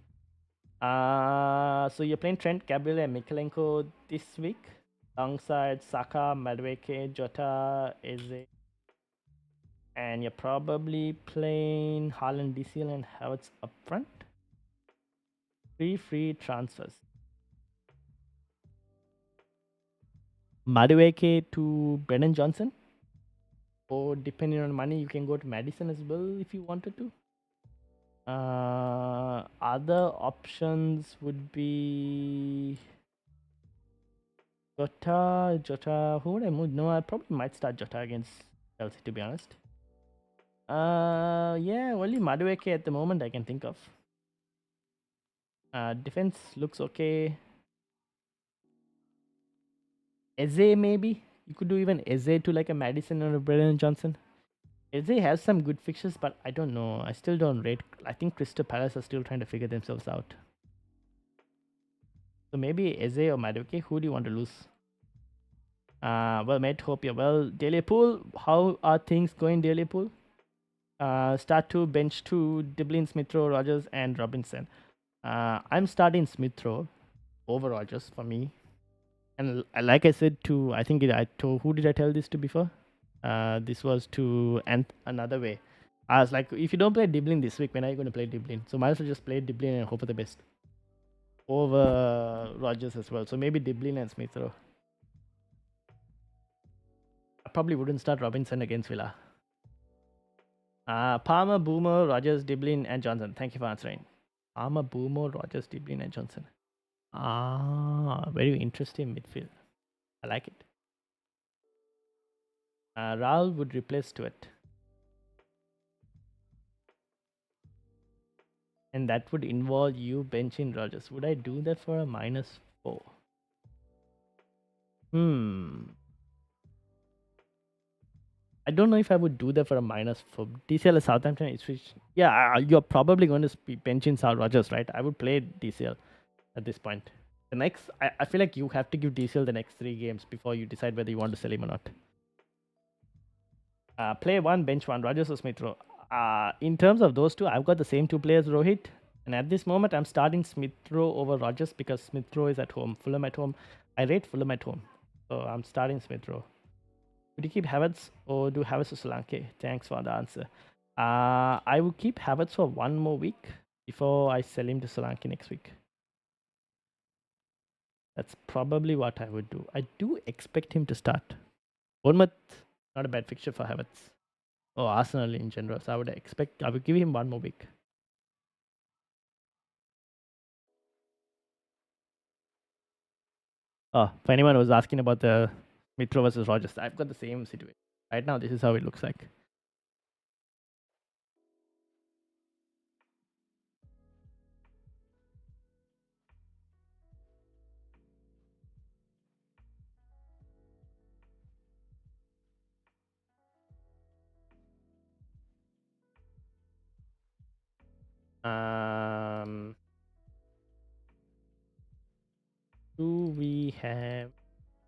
So you're playing Trent, Gabriel, and Mikalenko this week, alongside Saka, Madueke, Jota, Eze, and you're probably playing Haaland, DCL, and Havertz up front. 3 free transfers. Madueke to Brennan Johnson, or depending on money, you can go to Madison as well if you wanted to. Other options would be Jota. Who would I move? No, I probably might start Jota against Chelsea, to be honest. Yeah, only Madueke at the moment I can think of. Defense looks okay. Eze maybe? You could do even Eze to like a Madison or a Brennan Johnson. Eze has some good fixtures, but I don't know. I still don't rate. I think Crystal Palace are still trying to figure themselves out. So maybe Eze or Madueke. Who do you want to lose? Well, mate, hope you're well. Daily Pool, how are things going, Daily Pool? Start 2, bench 2, Diblin, Smith-Rowe, Rogers, and Robinson. I'm starting Smith-Rowe over Rogers for me. And like I said to, I think I told, who did I tell this to before? This was to another way. I was like, if you don't play Diblin this week, when are you going to play Diblin? So might as well just play Diblin and hope for the best. Over Rogers as well. So maybe Diblin and Smith-Rowe. I probably wouldn't start Robinson against Villa. Palmer, Boomer, Rogers, Diblin, and Johnson. Thank you for answering. Palmer, Boomer, Rogers, Diblin, and Johnson. Very interesting midfield. I like it. Raul would replace Stuart. And that would involve you benching Rogers. Would I do that for a -4? I don't know if I would do that for a -4. DCL is Southampton. Yeah, you're probably going to be benching Rogers, right? I would play DCL at this point. The next, I feel like you have to give DCL the next 3 games before you decide whether you want to sell him or not. Play 1, bench 1, Rogers or Smith-Rowe. In terms of those two, I've got the same 2 players, Rohit. And at this moment, I'm starting Smith-Rowe over Rogers because Smith-Rowe is at home. Fulham at home. I rate Fulham at home. So I'm starting Smith-Rowe. Would you keep Havertz or do Havertz or Solanke? Thanks for the answer. I will keep Havertz for 1 more week before I sell him to Solanke next week. That's probably what I would do. I do expect him to start. Bournemouth, not a bad fixture for Havertz. Or Arsenal in general. So I would give him 1 more week. Oh, for anyone who was asking about the Smith-Rowe versus Rogers, I've got the same situation. Right now, this is how it looks like. Do we have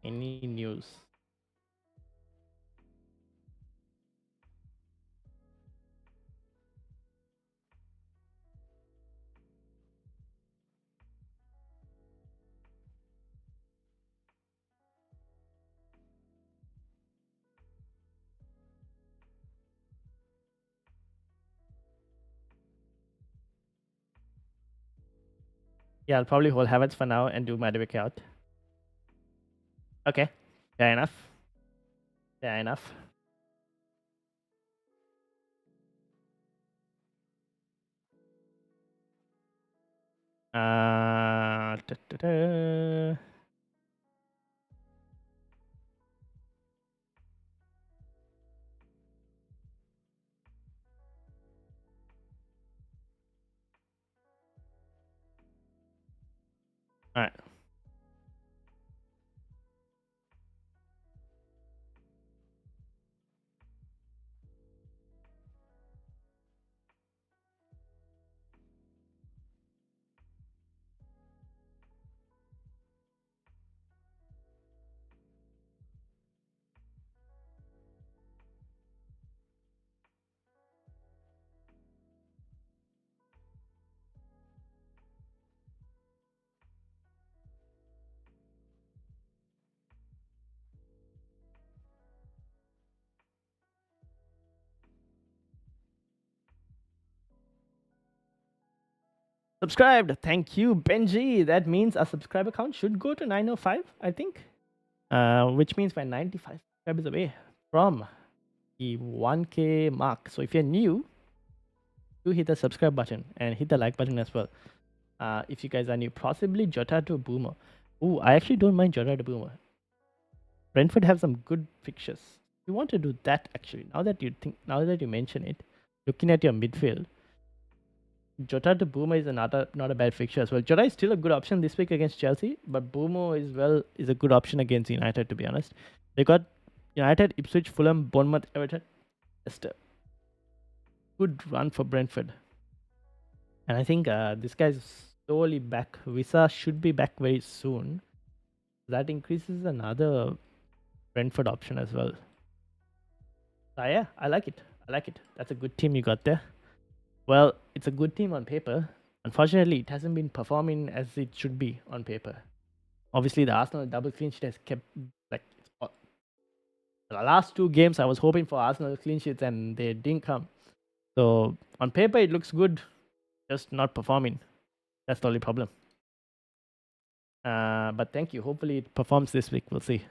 any news? Yeah, I'll probably hold Havertz for now and do Madueke out. Okay, fair enough. Fair enough. Da, da, da. All right. Subscribed. Thank you, Benji. That means our subscriber count should go to 905, I think. Which means we're 95 subscribers away from the 1K mark. So if you're new, do hit the subscribe button and hit the like button as well. If you guys are new, possibly Jota to Boomer. Ooh, I actually don't mind Jota to Boomer. Brentford have some good fixtures. You want to do that actually. Now that you mention it, looking at your midfield, Jota to Boomer is not a bad fixture as well. Jota is still a good option this week against Chelsea, but Boomer is a good option against United, to be honest. They got United, Ipswich, Fulham, Bournemouth, Everton. Just a good run for Brentford. And I think this guy's slowly back. Visa should be back very soon. That increases another Brentford option as well. So yeah, I like it. I like it. That's a good team you got there. Well, it's a good team on paper. Unfortunately, it hasn't been performing as it should be on paper. Obviously, the Arsenal double clean sheet has kept like the last two games. I was hoping for Arsenal clean sheets and they didn't come. So on paper, it looks good, just not performing. That's the only problem. But thank you. Hopefully, it performs this week. We'll see.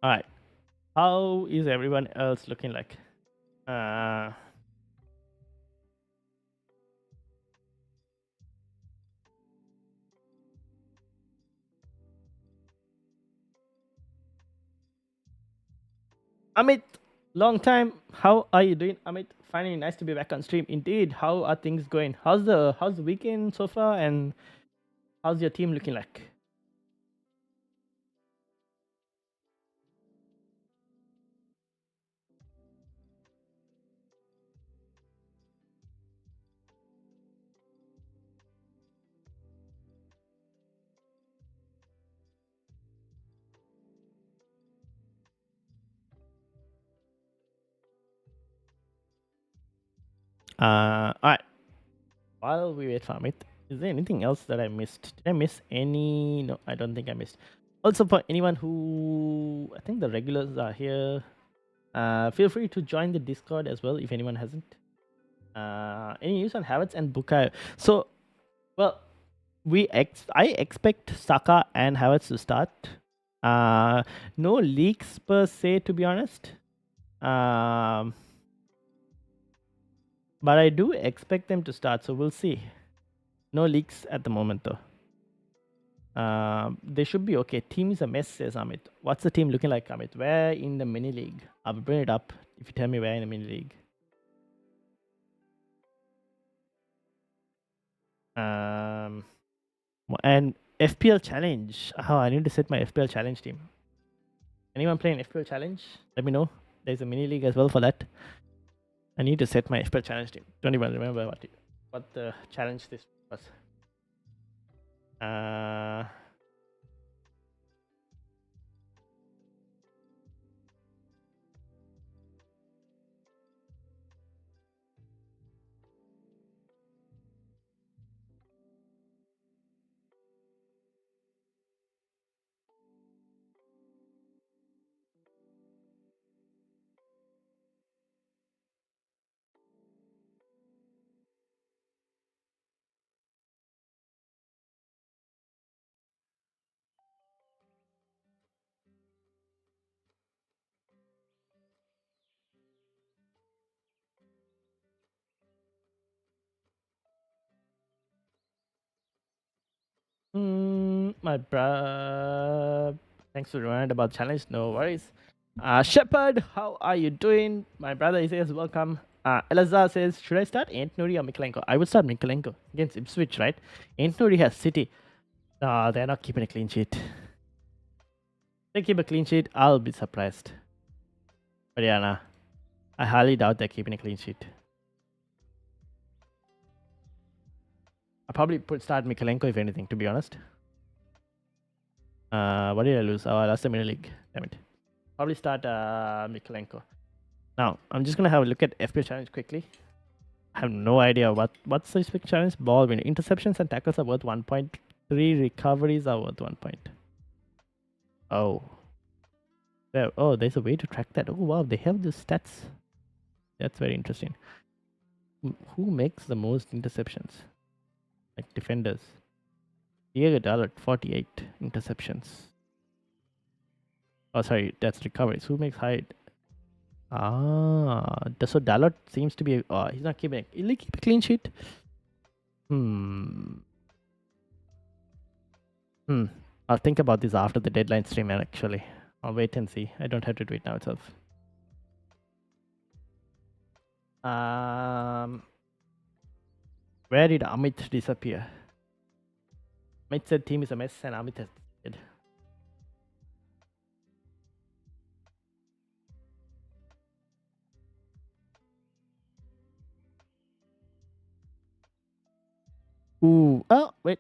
All right. How is everyone else looking like? Uh, Amit, long time. How are you doing, Amit? Finally, nice to be back on stream. Indeed. How are things going? How's the weekend so far, and how's your team looking like? All right. While we wait for Amit, is there anything else that I missed? Did I miss any? No, I don't think I missed. Also, for anyone who I think the regulars are here, feel free to join the Discord as well if anyone hasn't. Any news on Havertz and Bukayo? So, well, I expect Saka and Havertz to start. No leaks per se, to be honest. But I do expect them to start, so we'll see. No leaks at the moment, though. They should be okay. Team is a mess, says Amit. What's the team looking like, Amit? Where in the mini league? I'll bring it up if you tell me where in the mini league. And FPL challenge. Oh, I need to set my FPL challenge team. Anyone playing FPL challenge? Let me know. There's a mini league as well for that. I need to set my FPL challenge team. Don't even remember what the challenge this was. My bro. Thanks for reminding about challenge. No worries. Shepard, how are you doing? My brother says welcome. Elazar says, should I start Ant Nuri or Mikalenko? I would start Mikalenko against Ipswich, right? Ant Nuri has City. They're not keeping a clean sheet. If they keep a clean sheet, I'll be surprised. But yeah, nah. I highly doubt they're keeping a clean sheet. I'll probably start Mikalenko if anything, to be honest. What did I lose? Oh, I lost the middle league. Damn it. Probably start Mikalenko. Now, I'm just going to have a look at FPL challenge quickly. I have no idea what's the specific challenge. Ball win. Interceptions and tackles are worth 1.3. Recoveries are worth 1 point. Oh. Oh, there's a way to track that. Oh, wow. They have the stats. That's very interesting. Who makes the most interceptions? Like defenders. Diego Dalot, 48 interceptions. Oh, sorry. That's recoveries. Who makes high? So Dalot seems to be. He's not keeping. Will he keep a clean sheet? I'll think about this after the deadline stream. Actually, I'll wait and see. I don't have to do it now itself. Where did Amit disappear? Amit said team is a mess, and Amit has disappeared. Ooh. Oh, wait.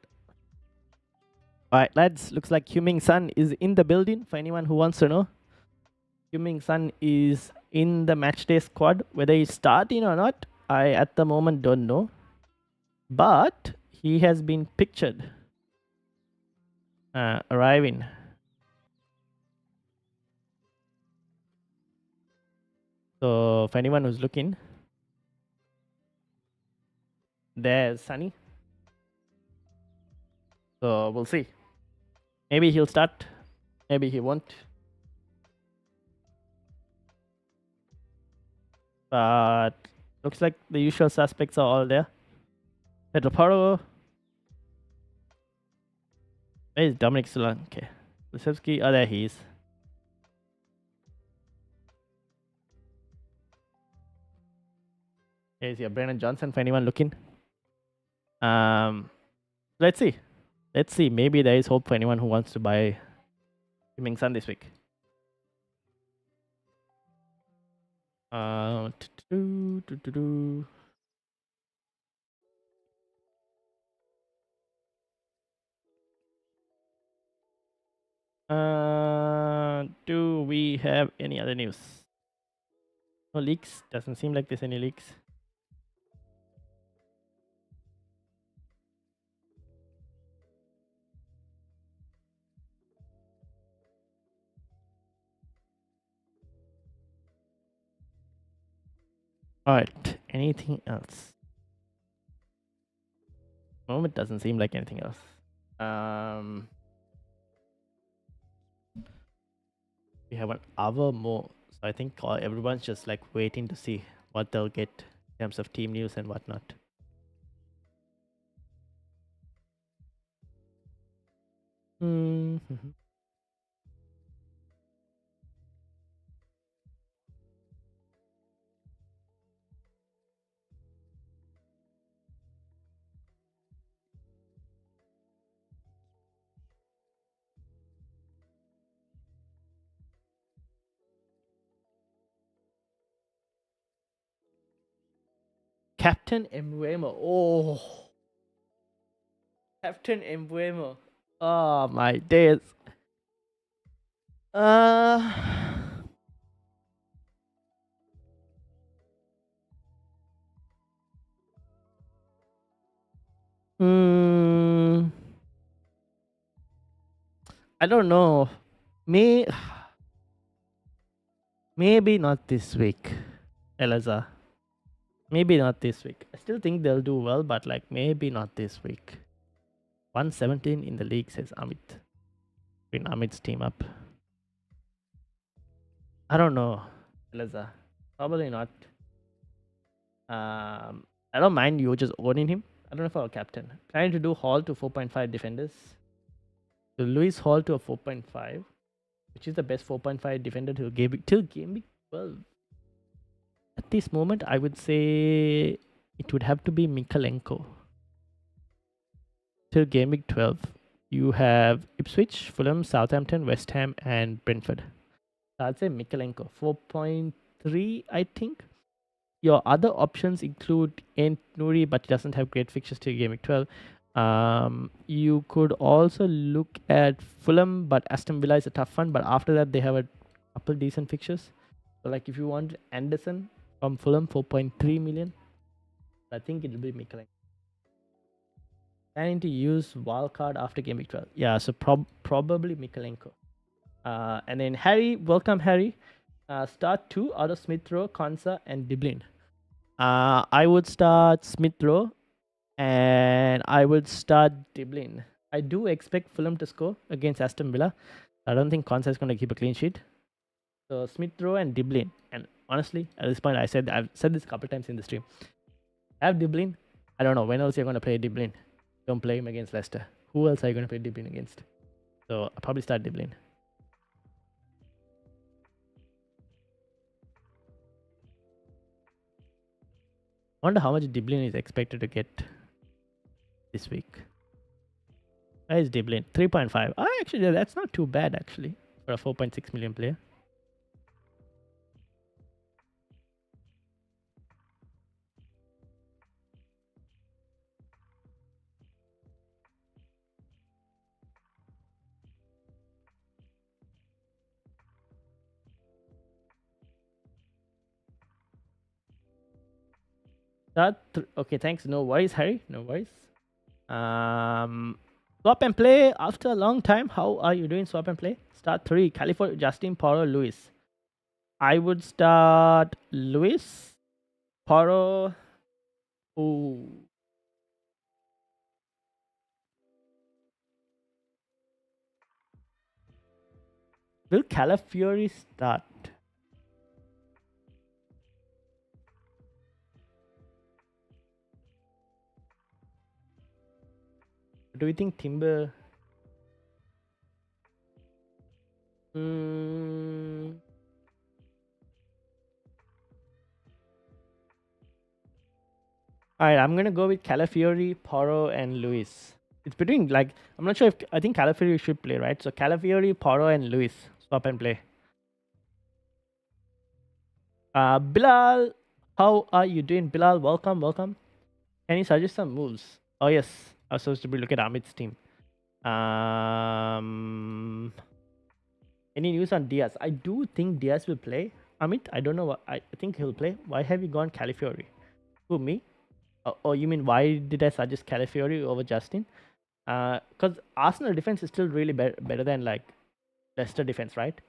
Alright, lads. Looks like Huming Sun is in the building for anyone who wants to know. Huming Sun is in the matchday squad. Whether he's starting or not, I at the moment don't know. But he has been pictured arriving. So for anyone who's looking, there's Sunny. So we'll see. Maybe he'll start. Maybe he won't. But looks like the usual suspects are all there. Pedro Paro. Where is Dominic Solanke? Lusevski. Oh, there he is. Here's your Brennan Johnson for anyone looking. Let's see. Let's see. Maybe there is hope for anyone who wants to buy Ming Sun this week. Do we have any other news? No leaks. Doesn't seem like there's any leaks. Alright, anything else? Moment doesn't seem like anything else. We have an hour more, so I think everyone's just like waiting to see what they'll get in terms of team news and whatnot. Captain Embuemo. Oh, Captain Embuemo. Oh my days. Uh, mm, I don't know. May maybe not this week, Eliza. Maybe not this week. I still think they'll do well, but like maybe not this week. 117 in the league, says Amit. Bring Amit's team up. I don't know, Eliza. Probably not. I don't mind you just owning him. I don't know if I'll captain. Trying to do Hall to 4.5 defenders. So Luis Hall to a 4.5, which is the best 4.5 defender till game week 12. At this moment, I would say it would have to be Mikalenko. Till game week 12, you have Ipswich, Fulham, Southampton, West Ham, and Brentford. So I'd say Mikalenko 4.3, I think. Your other options include Ent Nuri, but he doesn't have great fixtures till game week 12. You could also look at Fulham, but Aston Villa is a tough one. But after that, they have a couple decent fixtures. So, like, if you want Anderson from Fulham, 4.3 million, I think it will be Mikalenko. Planning to use wildcard after game week 12. Yeah, so probably Mikalenko. And then Harry, welcome Harry. Start 2 out of Smith Rowe, Konsa, and Diblin. I would start Smith Rowe and I would start Diblin. I do expect Fulham to score against Aston Villa. I don't think Konsa is going to keep a clean sheet. So Smith Rowe and Diblin. And honestly, at this point, I've said this a couple times in the stream. Have Diblin. I don't know when else you're going to play Diblin. Don't play him against Leicester. Who else are you going to play Diblin against? So I'll probably start Diblin. I wonder how much Diblin is expected to get this week. Where is Diblin? 3.5. Actually, that's not too bad, actually, for a 4.6 million player. Okay, thanks. No worries, Harry. No worries. Swap and play after a long time. How are you doing, swap and play? Start 3. California, Justin, Poro, Luis. I would start Luis, Poro. Ooh. Will Calafiori start? Do we think Timber? Alright, I'm gonna go with Calafiori, Poro, and Luis. It's between, like, I'm not sure if I think Calafiori should play, right? So Calafiori, Poro, and Luis swap and play. Bilal, how are you doing? Bilal, welcome, welcome. Can you suggest some moves? Oh yes, I was supposed to be looking at Amit's team. Any news on Diaz? I do think Diaz will play. Amit, I don't know what I think he'll play. Why have you gone Calafiori? Who, me? Oh, you mean why did I suggest Calafiori over Justin? Because Arsenal defense is still really better than like Leicester defense, right?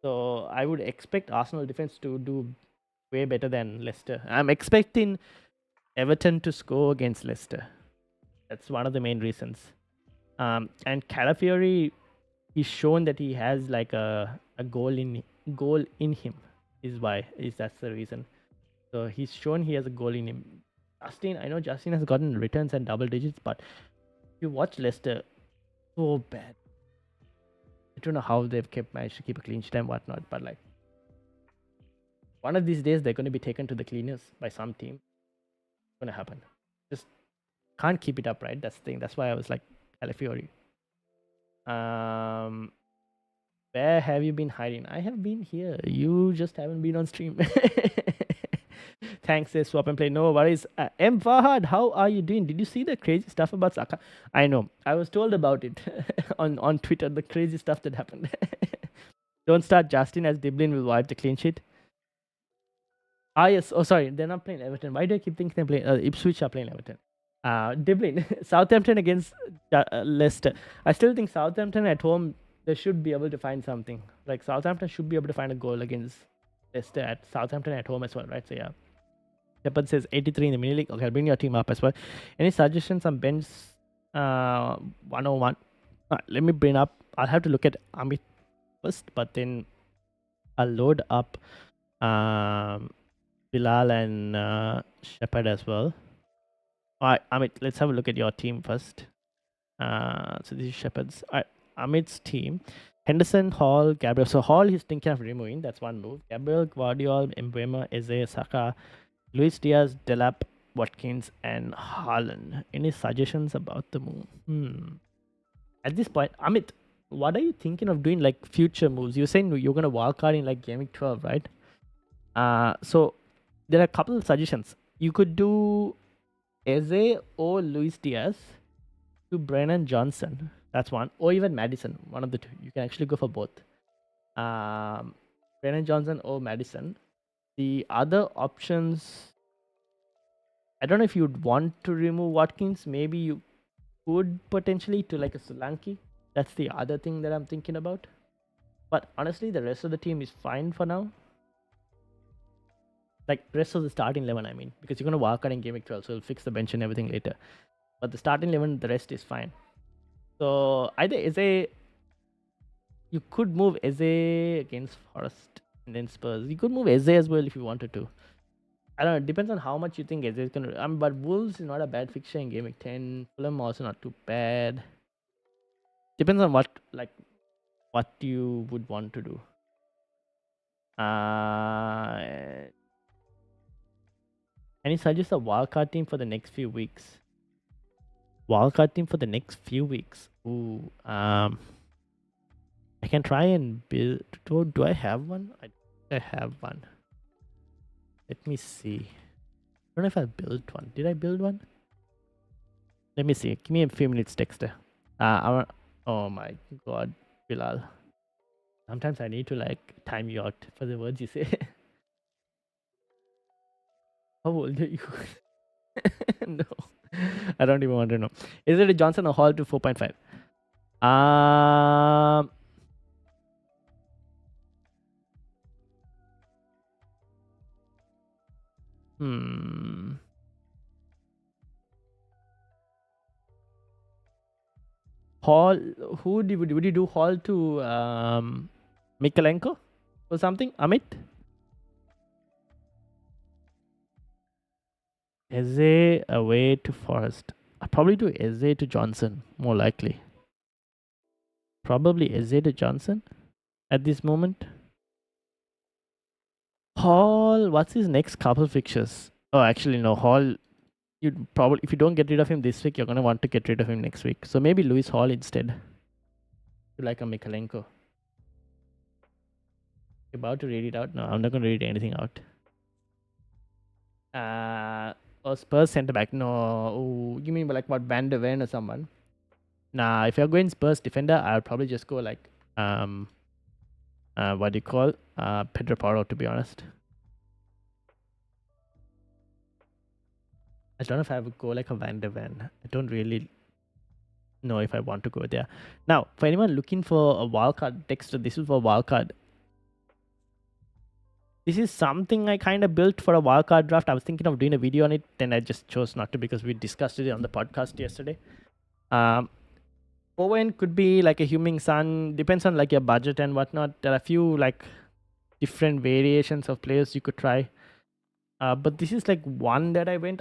So I would expect Arsenal defense to do way better than Leicester. I'm expecting Everton to score against Leicester. That's one of the main reasons. And Calafiori, he's shown that he has like a goal in him. That's the reason. So he's shown he has a goal in him. Justin, I know Justin has gotten returns and double digits, but if you watch Leicester, so bad. I don't know how they've managed to keep a clean sheet and whatnot, but like one of these days they're going to be taken to the cleaners by some team. It's going to happen. Just can't keep it up, right? That's the thing. That's why I was like Calafiori. Where have you been hiding? I have been here. You just haven't been on stream. Thanks, swap and play. No worries. M. Fahad, how are you doing? Did you see the crazy stuff about Saka? I know. I was told about it on Twitter, the crazy stuff that happened. Don't start Justin as Dublin will wipe the clean sheet. Ah, yes. Oh, sorry. They're not playing Everton. Why do I keep thinking they're playing Ipswich are playing Everton? Dublin, Southampton against Leicester. I still think Southampton at home, they should be able to find something. Like Southampton should be able to find a goal against Leicester at Southampton at home as well, right? So yeah. Shepard says 83 in the mini league. Okay, I'll bring your team up as well. Any suggestions on bench 101? Let me bring up. I'll have to look at Amit first, but then I'll load up Bilal and Shepard as well. All right, Amit, let's have a look at your team first. So this is Shepard's. All right, Amit's team. Henderson, Hall, Gabriel. So Hall he's thinking of removing. That's one move. Gabriel, Guardiola, Mbeumo, Eze, Saka, Luis Diaz, Delap, Watkins, and Haaland. Any suggestions about the move? At this point, Amit, what are you thinking of doing like future moves? You're saying you're going to walk out in like Gameweek 12, right? So there are a couple of suggestions. You could do Eze or Luis Diaz to Brennan Johnson. That's one. Or even Madison. One of the two. You can actually go for both. Brennan Johnson or Madison. The other options, I don't know if you'd want to remove Watkins. Maybe you could potentially to like a Solanke. That's the other thing that I'm thinking about. But honestly, the rest of the team is fine for now. Like rest of the starting 11, I mean, because you're going to walk out in Game Week 12, so you'll fix the bench and everything later. But the starting 11, the rest is fine. So either Eze, you could move Eze against Forest and then Spurs. You could move Eze as well if you wanted to. I don't know. It depends on how much you think Eze is going to. But Wolves is not a bad fixture in Game Week 10. Fulham also not too bad. Depends on what you would want to do. Any suggest a wildcard team for the next few weeks? Wildcard team for the next few weeks. Ooh. I can try and build. Do I have one? I have one. Let me see. I don't know if I built one. Did I build one? Let me see. Give me a few minutes, Dexter. Oh my god, Bilal. Sometimes I need to like time you out for the words you say. How old are you? No. I don't even want to know. Is it a Johnson or Hall to 4.5? Hall, would you do Hall to Mikalenko or something? Amit? Eze away to Forest. I'll probably do Eze to Johnson, more likely. Probably Eze to Johnson at this moment. Hall, what's his next couple fixtures? Oh, actually, no. Hall, you'd probably, if you don't get rid of him this week, you're going to want to get rid of him next week. So maybe Lewis Hall instead. Like a Mikalenko. About to read it out? No, I'm not going to read anything out. Spurs centre back. No, you mean like what, Van der Ven or someone? Nah, if you're going Spurs defender, I'll probably just go like what do you call Pedro Porro, to be honest. I don't know if I would go like a Van der Ven. I don't really know if I want to go there. Now, for anyone looking for a wildcard, Dexter, this is for wildcard. This is something I kind of built for a wildcard draft. I was thinking of doing a video on it, then I just chose not to because we discussed it on the podcast yesterday. Owen could be like a Huming Sun. Depends on like your budget and whatnot. There are a few like different variations of players you could try. But this is like one that I went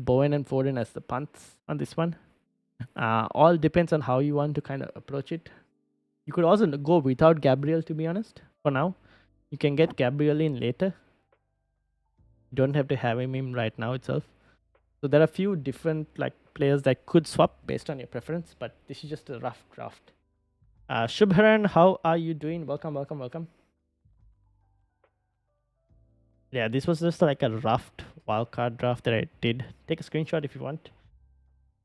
Bowen and Foden as the punts on this one. All depends on how you want to kind of approach it. You could also go without Gabriel, to be honest, for now. You can get Gabriel in later. You don't have to have him in right now itself. So there are a few different like players that could swap based on your preference, but this is just a rough draft. Shubharan, how are you doing? Welcome. Yeah, this was just like a rough wildcard draft that I did. Take a screenshot if you want.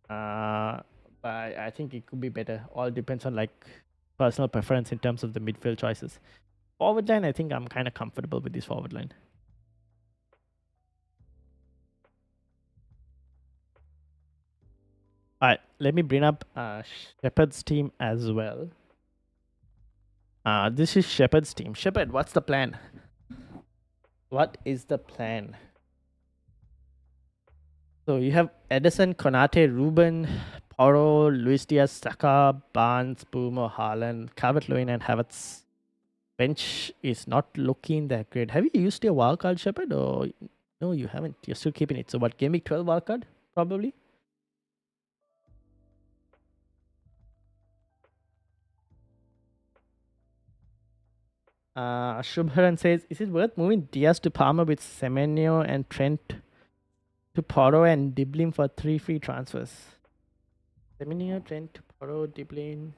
Uh, but I think it could be better. All depends on like personal preference in terms of the midfield choices. Forward line, I think I'm kind of comfortable with this forward line. All right, let me bring up Shepard's team as well. This is Shepard's team. Shepard, what's the plan? What is the plan? So you have Edison, Konate, Ruben, Porro, Luis Diaz, Saka, Barnes, Boomer, Haaland, Calvert-Lewin, and Havertz. Bench is not looking that great. Have you used your wildcard, Shepard? Or no, you haven't. You're still keeping it. So what, Game Week 12 wildcard? Probably. Shubharan says, is it worth moving Diaz to Palmer with Semenyo and Trent to Porro and Diblin for 3 free transfers? Semenyo, Trent, Porro, Diblin.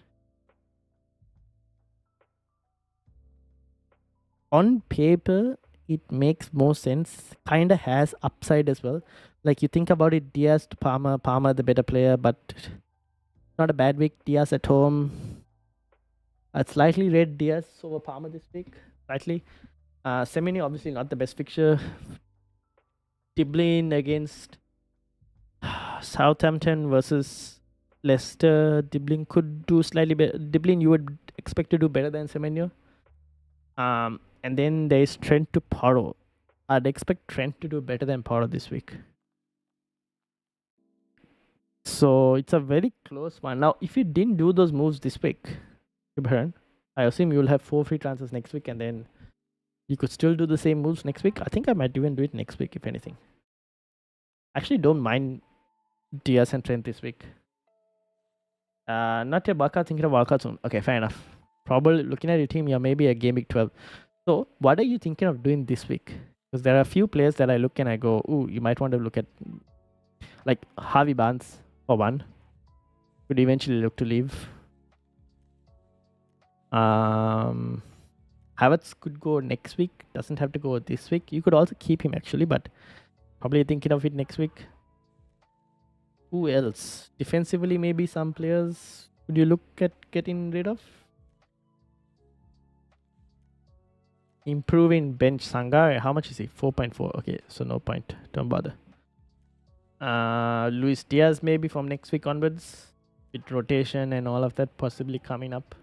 On paper, it makes more sense. Kinda has upside as well. Like you think about it, Diaz to Palmer, Palmer the better player, but not a bad week. Diaz at home. I'd slightly rate Diaz over Palmer this week. Slightly. Semenyo obviously not the best fixture. Diblin against Southampton versus Leicester. Diblin could do slightly better. Diblin you would expect to do better than Semenyo. And then there's Trent to Porro. I'd expect Trent to do better than Porro this week. So it's a very close one. Now, if you didn't do those moves this week, I assume you'll have 4 free transfers next week, and then you could still do the same moves next week. I think I might even do it next week, if anything. Actually, don't mind Diaz and Trent this week. Not your wildcard, thinking of wildcard soon. Okay, fair enough. Probably looking at your team, yeah, maybe a Game Week 12. So, what are you thinking of doing this week? Because there are a few players that I look and I go, ooh, you might want to look at like Harvey Barnes for one. Could eventually look to leave. Havertz could go next week. Doesn't have to go this week. You could also keep him actually, but probably thinking of it next week. Who else? Defensively, maybe some players. Would you look at getting rid of? Improving bench Sangare. How much is he? 4.4. Okay, so no point. Don't bother. Luis Diaz maybe from next week onwards, with rotation and all of that possibly coming up.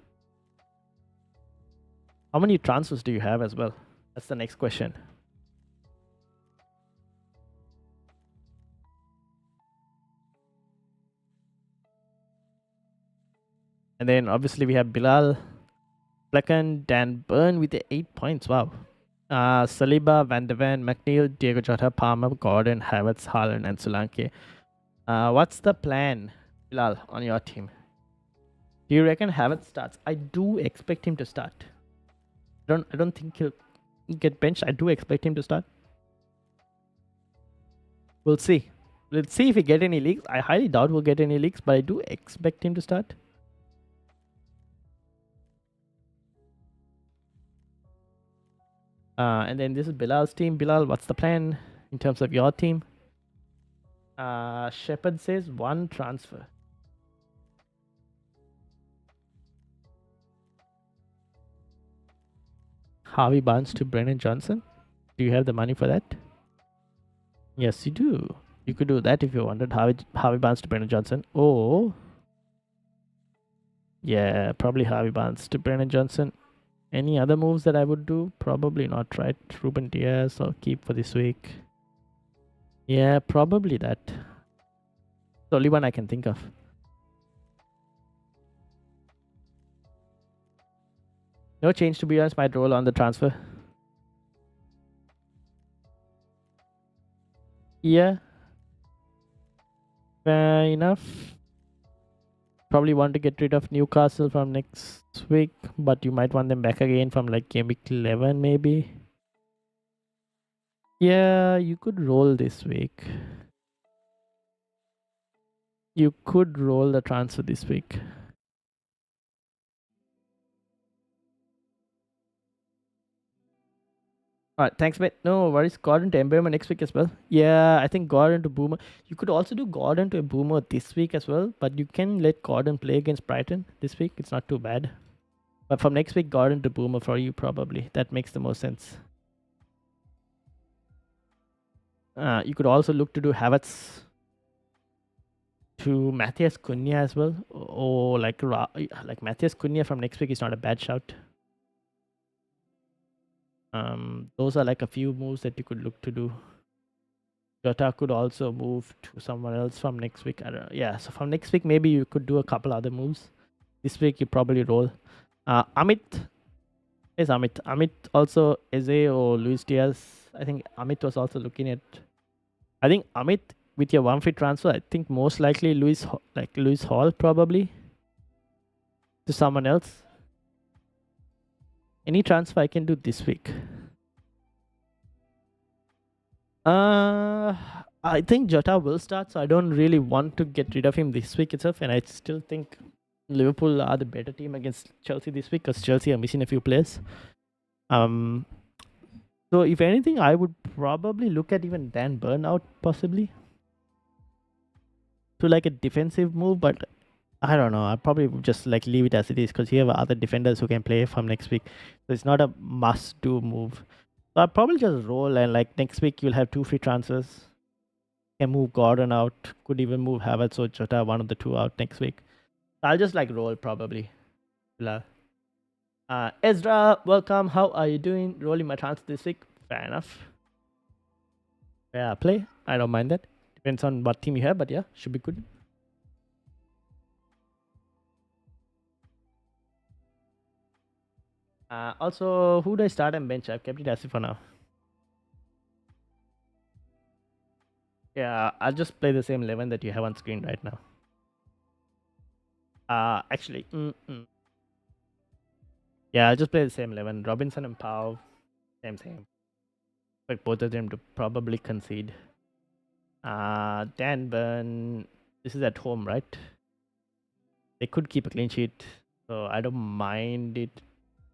How many transfers do you have as well? That's the next question. And then obviously we have Bilal, Plekan, Dan Burn with the 8 points. Wow. Saliba, Van de Ven, McNeil, Diego Jota, Palmer, Gordon, Havertz, Haaland, and Solanke. What's the plan, Bilal, on your team? Do you reckon Havertz starts? I do expect him to start. I don't think he'll get benched. I do expect him to start. We'll see. Let's see if we get any leaks. I highly doubt we'll get any leaks, but I do expect him to start. And then this is Bilal's team. Bilal, what's the plan in terms of your team? Shepard says 1 transfer. Harvey Barnes to Brennan Johnson. Do you have the money for that? Yes, you do. You could do that if you wanted. Harvey Barnes to Brennan Johnson. Oh, yeah, probably Harvey Barnes to Brennan Johnson. Any other moves that I would do? Probably not, right? Ruben Diaz I'll keep for this week. Yeah, probably that. The only one I can think of. No change, to be honest, might roll on the transfer. Yeah. Fair enough. Probably want to get rid of Newcastle from next week, but you might want them back again from like Game Week 11 maybe. Yeah, you could roll this week. You could roll the transfer this week. All right, thanks, mate. No worries. Gordon to Ember next week as well. Yeah, I think Gordon to Boomer. You could also do Gordon to a Boomer this week as well, but you can let Gordon play against Brighton this week. It's not too bad. But from next week, Gordon to Boomer for you probably. That makes the most sense. You could also look to do Havertz to Matthias Cunha as well, or like Matthias Cunha from next week is not a bad shout. Those are like a few moves that you could look to do. Jota could also move to someone else from next week. I don't know. Yeah, so from next week maybe you could do a couple other moves. This week you probably roll. Amit is Amit. Amit also Eze or Luis Diaz. I think Amit was also looking at. I think Amit with your 1 free transfer. I think most likely Luis Hall probably to someone else. Any transfer I can do this week. I think Jota will start, so I don't really want to get rid of him this week itself, and I still think Liverpool are the better team against Chelsea this week because Chelsea are missing a few players. So if anything, I would probably look at even Dan Burnout possibly to like a defensive move, but I don't know. I probably would just like leave it as it is because you have other defenders who can play from next week, so it's not a must-do move. So I'll probably just roll, and like next week you'll have 2 free transfers. Can move Gordon out. Could even move Havertz or Jota, one of the two out next week. I'll just like roll probably. Ezra, welcome. How are you doing? Rolling my transfer this week. Fair enough. Yeah, play. I don't mind that. Depends on what team you have, but yeah, should be good. Also, who do I start and bench? I've kept it as it for now. Yeah, I'll just play the same 11 that you have on screen right now. Actually, yeah, I'll just play the same 11. Robinson and Pau, same. Like both of them to probably concede. Dan Burn, this is at home, right? They could keep a clean sheet, so I don't mind it.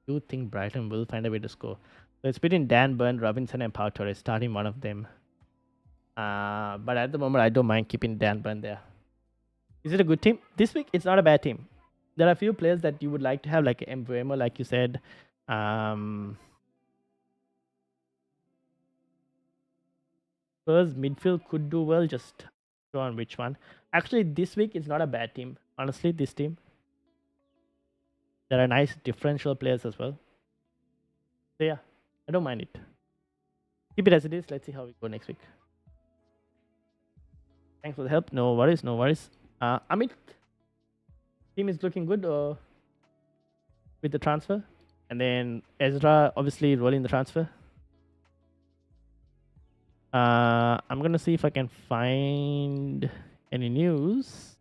I do think Brighton will find a way to score. So it's between Dan Burn, Robinson, and Pau Torres, starting one of them. But at the moment, I don't mind keeping Dan Burn there. Is it a good team? This week, it's not a bad team. There are a few players that you would like to have, like Mbeumo, like you said. First, midfield could do well, just show on which one. Actually, this week, it's not a bad team. Honestly, this team. There are nice differential players as well. So yeah, I don't mind it. Keep it as it is. Let's see how we go next week. Thanks for the help. No worries, no worries. Amit, team is looking good with the transfer. And then Ezra, obviously, rolling the transfer. I'm going to see if I can find any news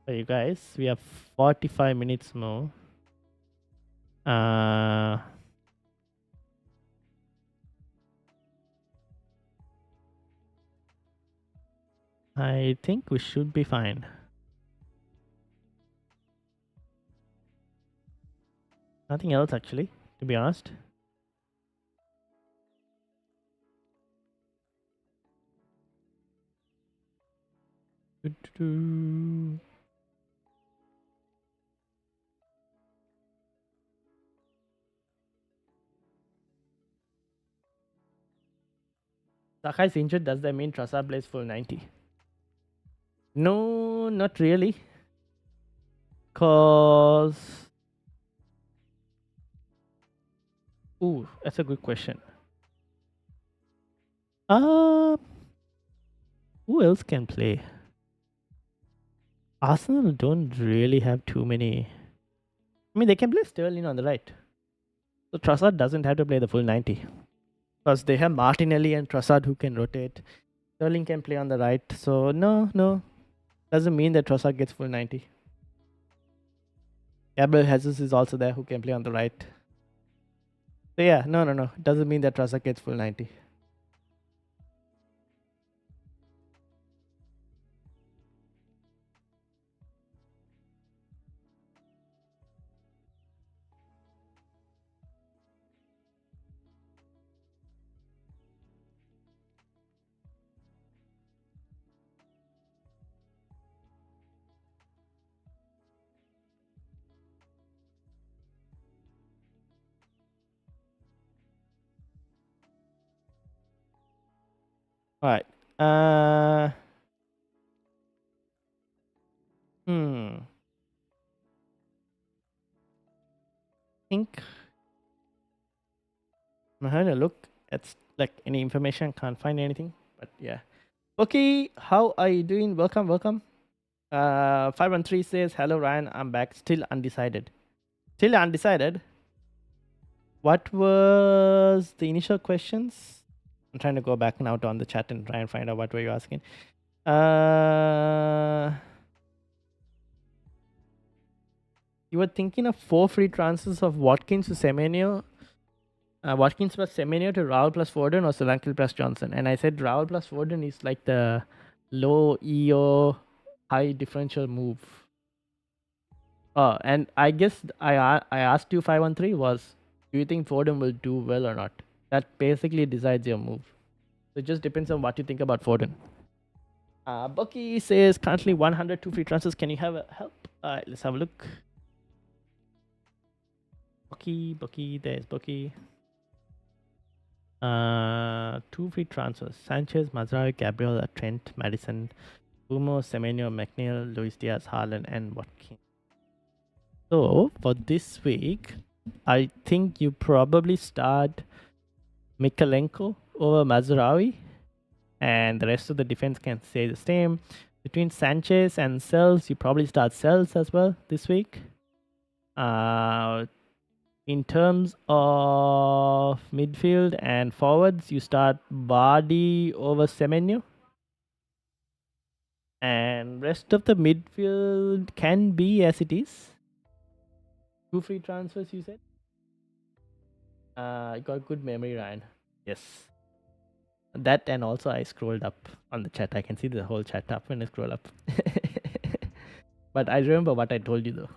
for you guys. We have 45 minutes more. I think we should be fine. Nothing else, actually, to be honest. Saka is injured. Does that mean Trossard plays full 90? No, not really. Cause that's a good question. Who else can play? Arsenal don't really have too many. I mean, they can play Sterling on the right. So Trossard doesn't have to play the full 90. Because they have Martinelli and Trossard who can rotate. Sterling can play on the right. So no. Doesn't mean that Trossard gets full 90. Gabriel Jesus is also there who can play on the right. So yeah, no. Doesn't mean that Trossard gets full 90. All right. Uh, hmm. Think I'm having a look. It's like any information. Can't find anything. But yeah. Okay. How are you doing? Welcome. Welcome. 513 says, "Hello Ryan. I'm back. Still undecided. Still undecided. What was the initial questions? I'm trying to go back now to on the chat and try and find out what were you asking. You were thinking of 4 free transfers of Watkins to Semenyo. Watkins plus Semenyo to Raul plus Foden or Solanke plus Johnson. And I said Raul plus Foden is like the low EO, high differential move. And I guess I asked you 513 was, do you think Foden will do well or not? That basically decides your move. So it just depends on what you think about Foden. Bucky says currently 102 free transfers. Can you have a help? Let's have a look. Bucky, there's Bucky. 2 free transfers. Sanchez, Mazraoui, Gabriel, Trent, Madison, Bumo, Semenyo, McNeil, Luis Diaz, Haaland, and Watkins. So for this week, I think you probably start Mikalenko over Mazraoui, and the rest of the defense can stay the same. Between Sanchez and Sells, you probably start Sells as well this week. In terms of midfield and forwards, you start Vardy over Semenyo. And rest of the midfield can be as it is. 2 free transfers, you said? I got good memory, Ryan. Yes. That, and also I scrolled up on the chat. I can see the whole chat up when I scroll up. But I remember what I told you though.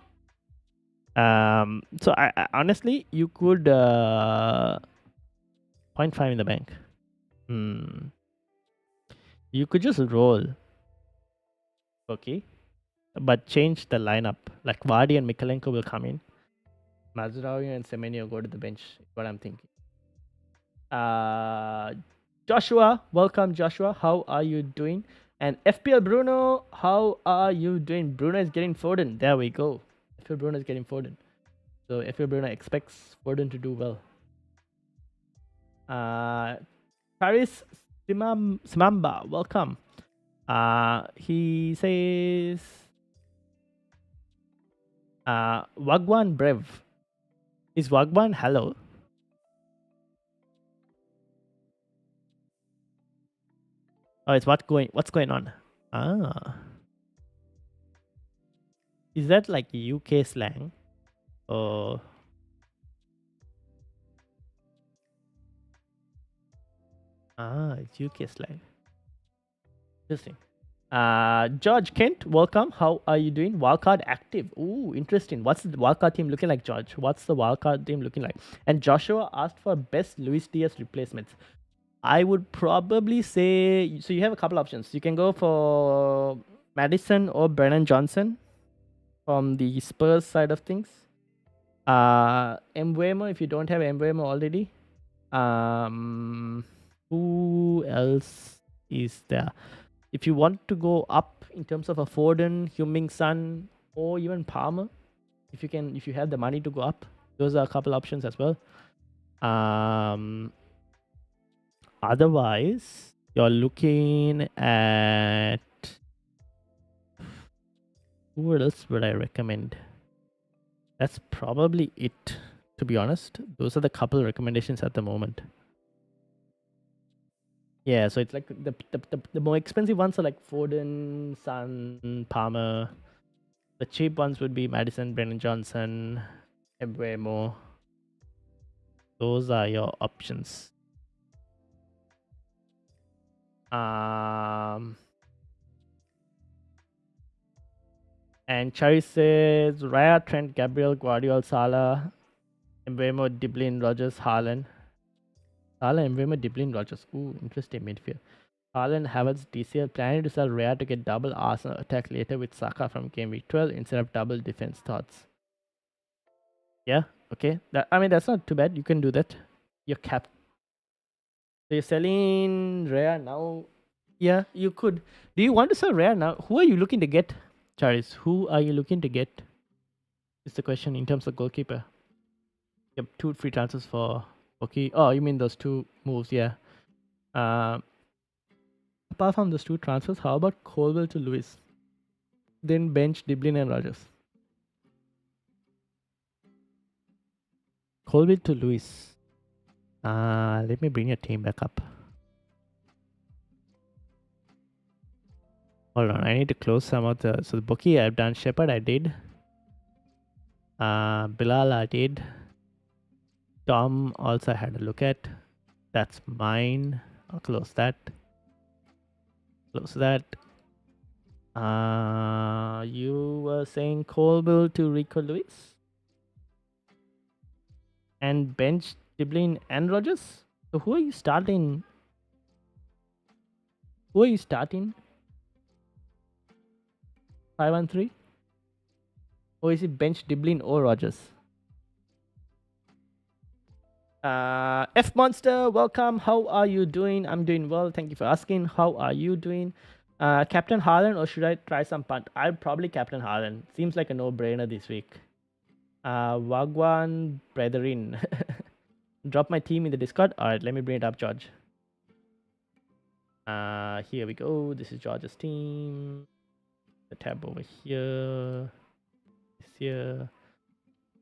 So I honestly, you could 0.5 in the bank. You could just roll, okay, but change the lineup. Like Vardy and Mikalenko will come in. Mazraoui and Semenyo go to the bench. Is what I'm thinking. Joshua, welcome, Joshua. How are you doing? And FPL Bruno, how are you doing? Bruno is getting Foden. There we go. FPL Bruno is getting Foden. So FPL Bruno expects Foden to do well. Paris Simamba, welcome. He says, Wagwan Brev. Is Wagwan hello? Oh, it's what's going on? Is that like UK slang? Or it's UK slang. Interesting. George Kent, welcome. How are you doing? Wildcard active. Ooh, interesting. What's the wildcard team looking like, George? What's the wildcard team looking like? And Joshua asked for best Luis Diaz replacements. I would probably say, so you have a couple options. You can go for Madison or Brennan Johnson from the Spurs side of things. Mbeumo if you don't have Mbeumo already. Who else is there? If you want to go up in terms of a Foden, Heung-min Son, or even Palmer, if you have the money to go up, those are a couple options as well. Otherwise, you're looking at, who else would I recommend? That's probably it, to be honest. Those are the couple recommendations at the moment. Yeah, so it's like the more expensive ones are like Foden, Son, Palmer. The cheap ones would be Madison, Brennan Johnson, Mbeumo. Those are your options. And Chari says Raya, Trent, Gabriel, Guardiola, Salah, Mbeumo, Diblin, Rogers, Haaland. Salah, Mbeumo, Diblin, Rogers. Ooh, interesting midfield. Haaland, Havertz, DCL planning to sell Raya to get double Arsenal attack later with Saka from game week 12 instead of double defense thoughts. Yeah, okay. That's not too bad. You can do that. You're capped. So you're selling Raya now Yeah, you could. Do you want to sell rare now? Who are you looking to get, Charis? Who are you looking to get? Is the question in terms of goalkeeper. Yep, 2 free transfers for okay. Oh, you mean those 2 moves? Yeah. Uh, apart from those 2 transfers, how about Colwell to Lewis? Then bench Diblin and Rogers. Colwell to Lewis. Let me bring your team back up. Hold on, I need to close some of the. So the bookie I've done. Shepherd I did. Bilal I did. Tom also had a look at. That's mine. I'll close that. Close that. You were saying Colville to Rico Lewis and bench Diblin and Rogers. So who are you starting? Who are you starting? 5-1-3? Or is it bench Diblin or Rogers? F Monster, welcome. How are you doing? I'm doing well. Thank you for asking. How are you doing? Captain Haaland, or should I try some punt? I'll probably Captain Haaland. Seems like a no-brainer this week. Wagwan Brethren. Drop my team in the Discord. All right, let me bring it up, George. Here we go. This is George's team. The tab over here. This here.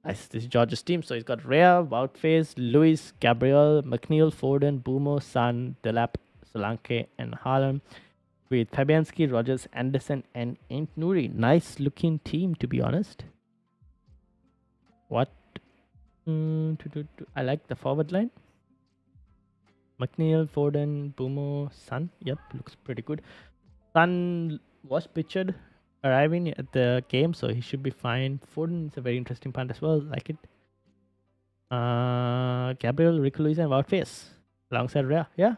Nice. This is George's team. So he's got Rhea, Woutface, Lewis, Gabriel, McNeil, Foden, Boomo, San, Delap, Solanke, and Haaland. With Fabianski, Rogers, Anderson, and Int Nouri. Nice looking team, to be honest. What? I like the forward line. McNeil, Foden, Boomo, Sun. Yep, looks pretty good. Sun was pictured arriving at the game, so he should be fine. Foden is a very interesting punt as well. Like it. Gabriel, Rico Lewis, and Woutface alongside Rhea. Yeah.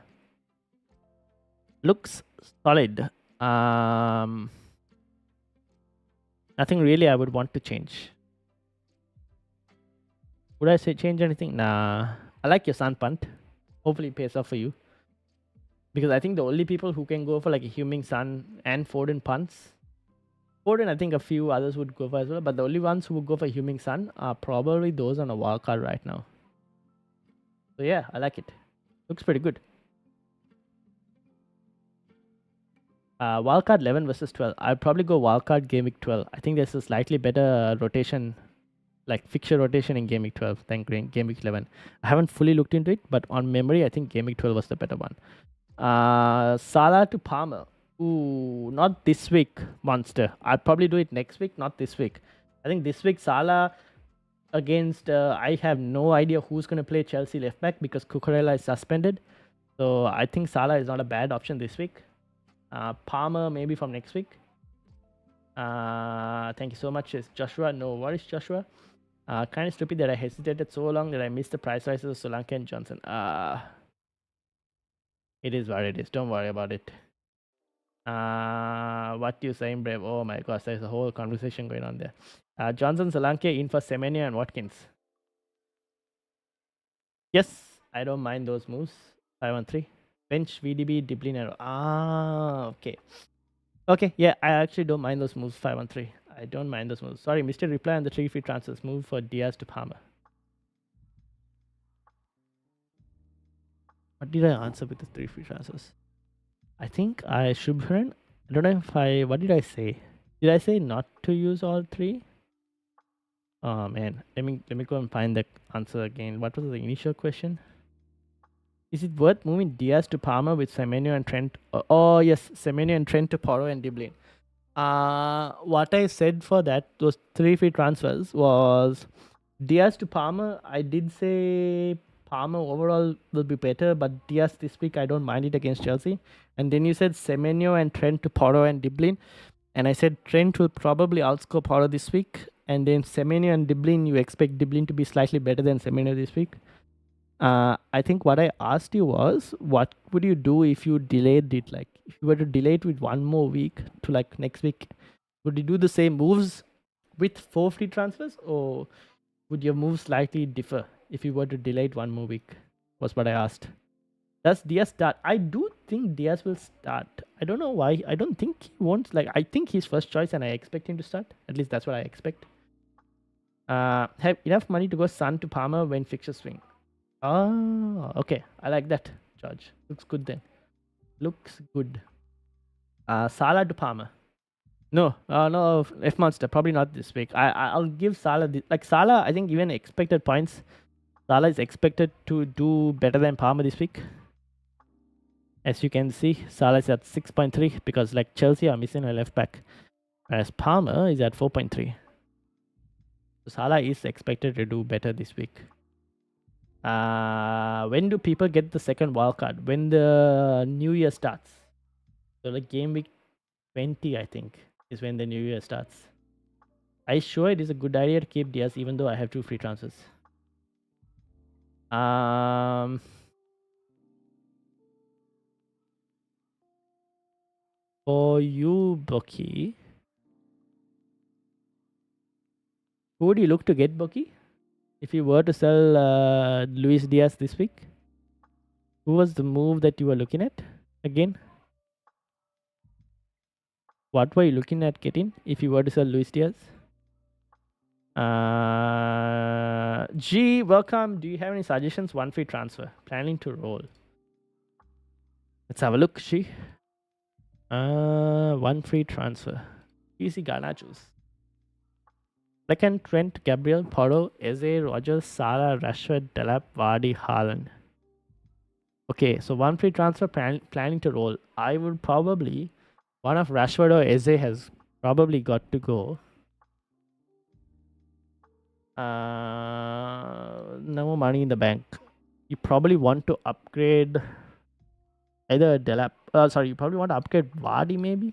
Looks solid. Nothing really I would want to change. Would I say change anything? Nah. I like your Sun punt. Hopefully it pays off for you. Because I think the only people who can go for like a Huming Sun and Foden punts. Foden, I think a few others would go for as well. But the only ones who would go for Huming Sun are probably those on a wildcard right now. So yeah, I like it. Looks pretty good. Wildcard 11 versus 12. I'll probably go wildcard Game Week 12. I think there's a slightly better rotation, like fixture rotation in Game Week 12 than Game Week 11. I haven't fully looked into it, but on memory, I think Game Week 12 was the better one. Salah to Palmer. Ooh, not this week, Monster. I'll probably do it next week, not this week. I think this week, Salah against, I have no idea who's going to play Chelsea left back because Cucurella is suspended. So I think Salah is not a bad option this week. Palmer maybe from next week. Thank you so much. It's Joshua. No worries, Joshua. Kind of stupid that I hesitated so long that I missed the price rises of Solanke and Johnson. It is what it is. Don't worry about it. What you saying, Brave? Oh my gosh, there's a whole conversation going on there. Johnson, Solanke in for Semenyo and Watkins. Yes, I don't mind those moves. 5-1-3. Bench, VDB, Diblin. Okay. Okay, yeah, I actually don't mind those moves. 5-1-3. I don't mind those moves. Sorry, Mr. Reply on the 3 free transfers. Move for Diaz to Palmer. What did I answer with the 3 free transfers? I think I Shubharan. I don't know if I. What did I say? Did I say not to use all 3? Oh man, let me go and find the answer again. What was the initial question? Is it worth moving Diaz to Palmer with Semenyo and Trent? Oh yes, Semenyo and Trent to Porro and Diblin. What I said for that, those 3 free transfers was Diaz to Palmer. I did say Palmer overall will be better, but Diaz this week I don't mind it against Chelsea. And then you said Semenyo and Trent to Porro and Diblin. And I said Trent will probably outscore Porro this week. And then Semenyo and Diblin, you expect Diblin to be slightly better than Semenyo this week. I think what I asked you was, what would you do if you delayed it? Like, if you were to delay it with 1 more week to like next week, would you do the same moves with 4 free transfers, or would your moves slightly differ if you were to delay it 1 more week? Was what I asked. Does Diaz start? I do think Diaz will start. I don't know why. I don't think he won't. Like, I think he's first choice and I expect him to start. At least that's what I expect. Have enough money to go Sun to Palmer when fixtures swing. Oh, okay. I like that, George. Looks good then. Looks good. Salah to Palmer. No, no, F Monster. Probably not this week. I'll give Salah like Salah. I think even expected points. Salah is expected to do better than Palmer this week. As you can see, Salah is at 6.3 because like Chelsea are missing a left back, whereas Palmer is at 4.3. So Salah is expected to do better this week. When do people get the second wildcard? When the new year starts. So like game week 20, I think, is when the new year starts. I sure it is a good idea to keep Diaz even though I have 2 free transfers. For you, Boki, who would you look to get, Boki? If you were to sell Luis Diaz this week, who was the move that you were looking at again? What were you looking at getting if you were to sell Luis Diaz? G, welcome. Do you have any suggestions? 1 free transfer. Planning to roll. Let's have a look, G. 1 free transfer. Easy Garnachos. Second, Trent, Gabriel, Porro, Eze, Rogers, Salah, Rashford, Delap, Vardy, Haaland. Okay, so 1 free transfer planning to roll. I would probably, one of Rashford or Eze has probably got to go. No money in the bank. You probably want to upgrade either Delap. You probably want to upgrade Vardy maybe.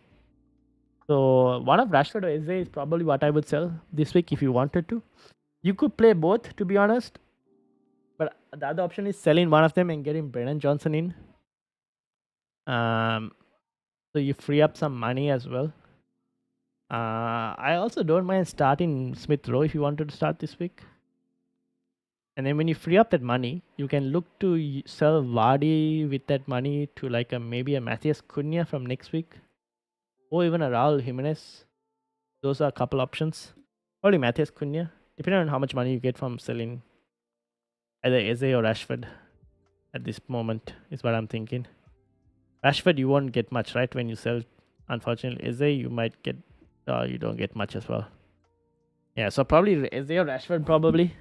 So one of Rashford or Eze is probably what I would sell this week if you wanted to. You could play both, to be honest. But the other option is selling one of them and getting Brennan Johnson in. So you free up some money as well. I also don't mind starting Smith Rowe if you wanted to start this week. And then when you free up that money, you can look to sell Vardy with that money to like maybe a Matthias Cunha from next week. Or even a Raul Jimenez. Those are a couple options. Probably Matthias Cunha, depending on how much money you get from selling either Eze or Rashford at this moment, is what I'm thinking. Rashford, you won't get much, right? When you sell, unfortunately, Eze, you might get, you don't get much as well. Yeah, so probably Eze or Rashford, probably.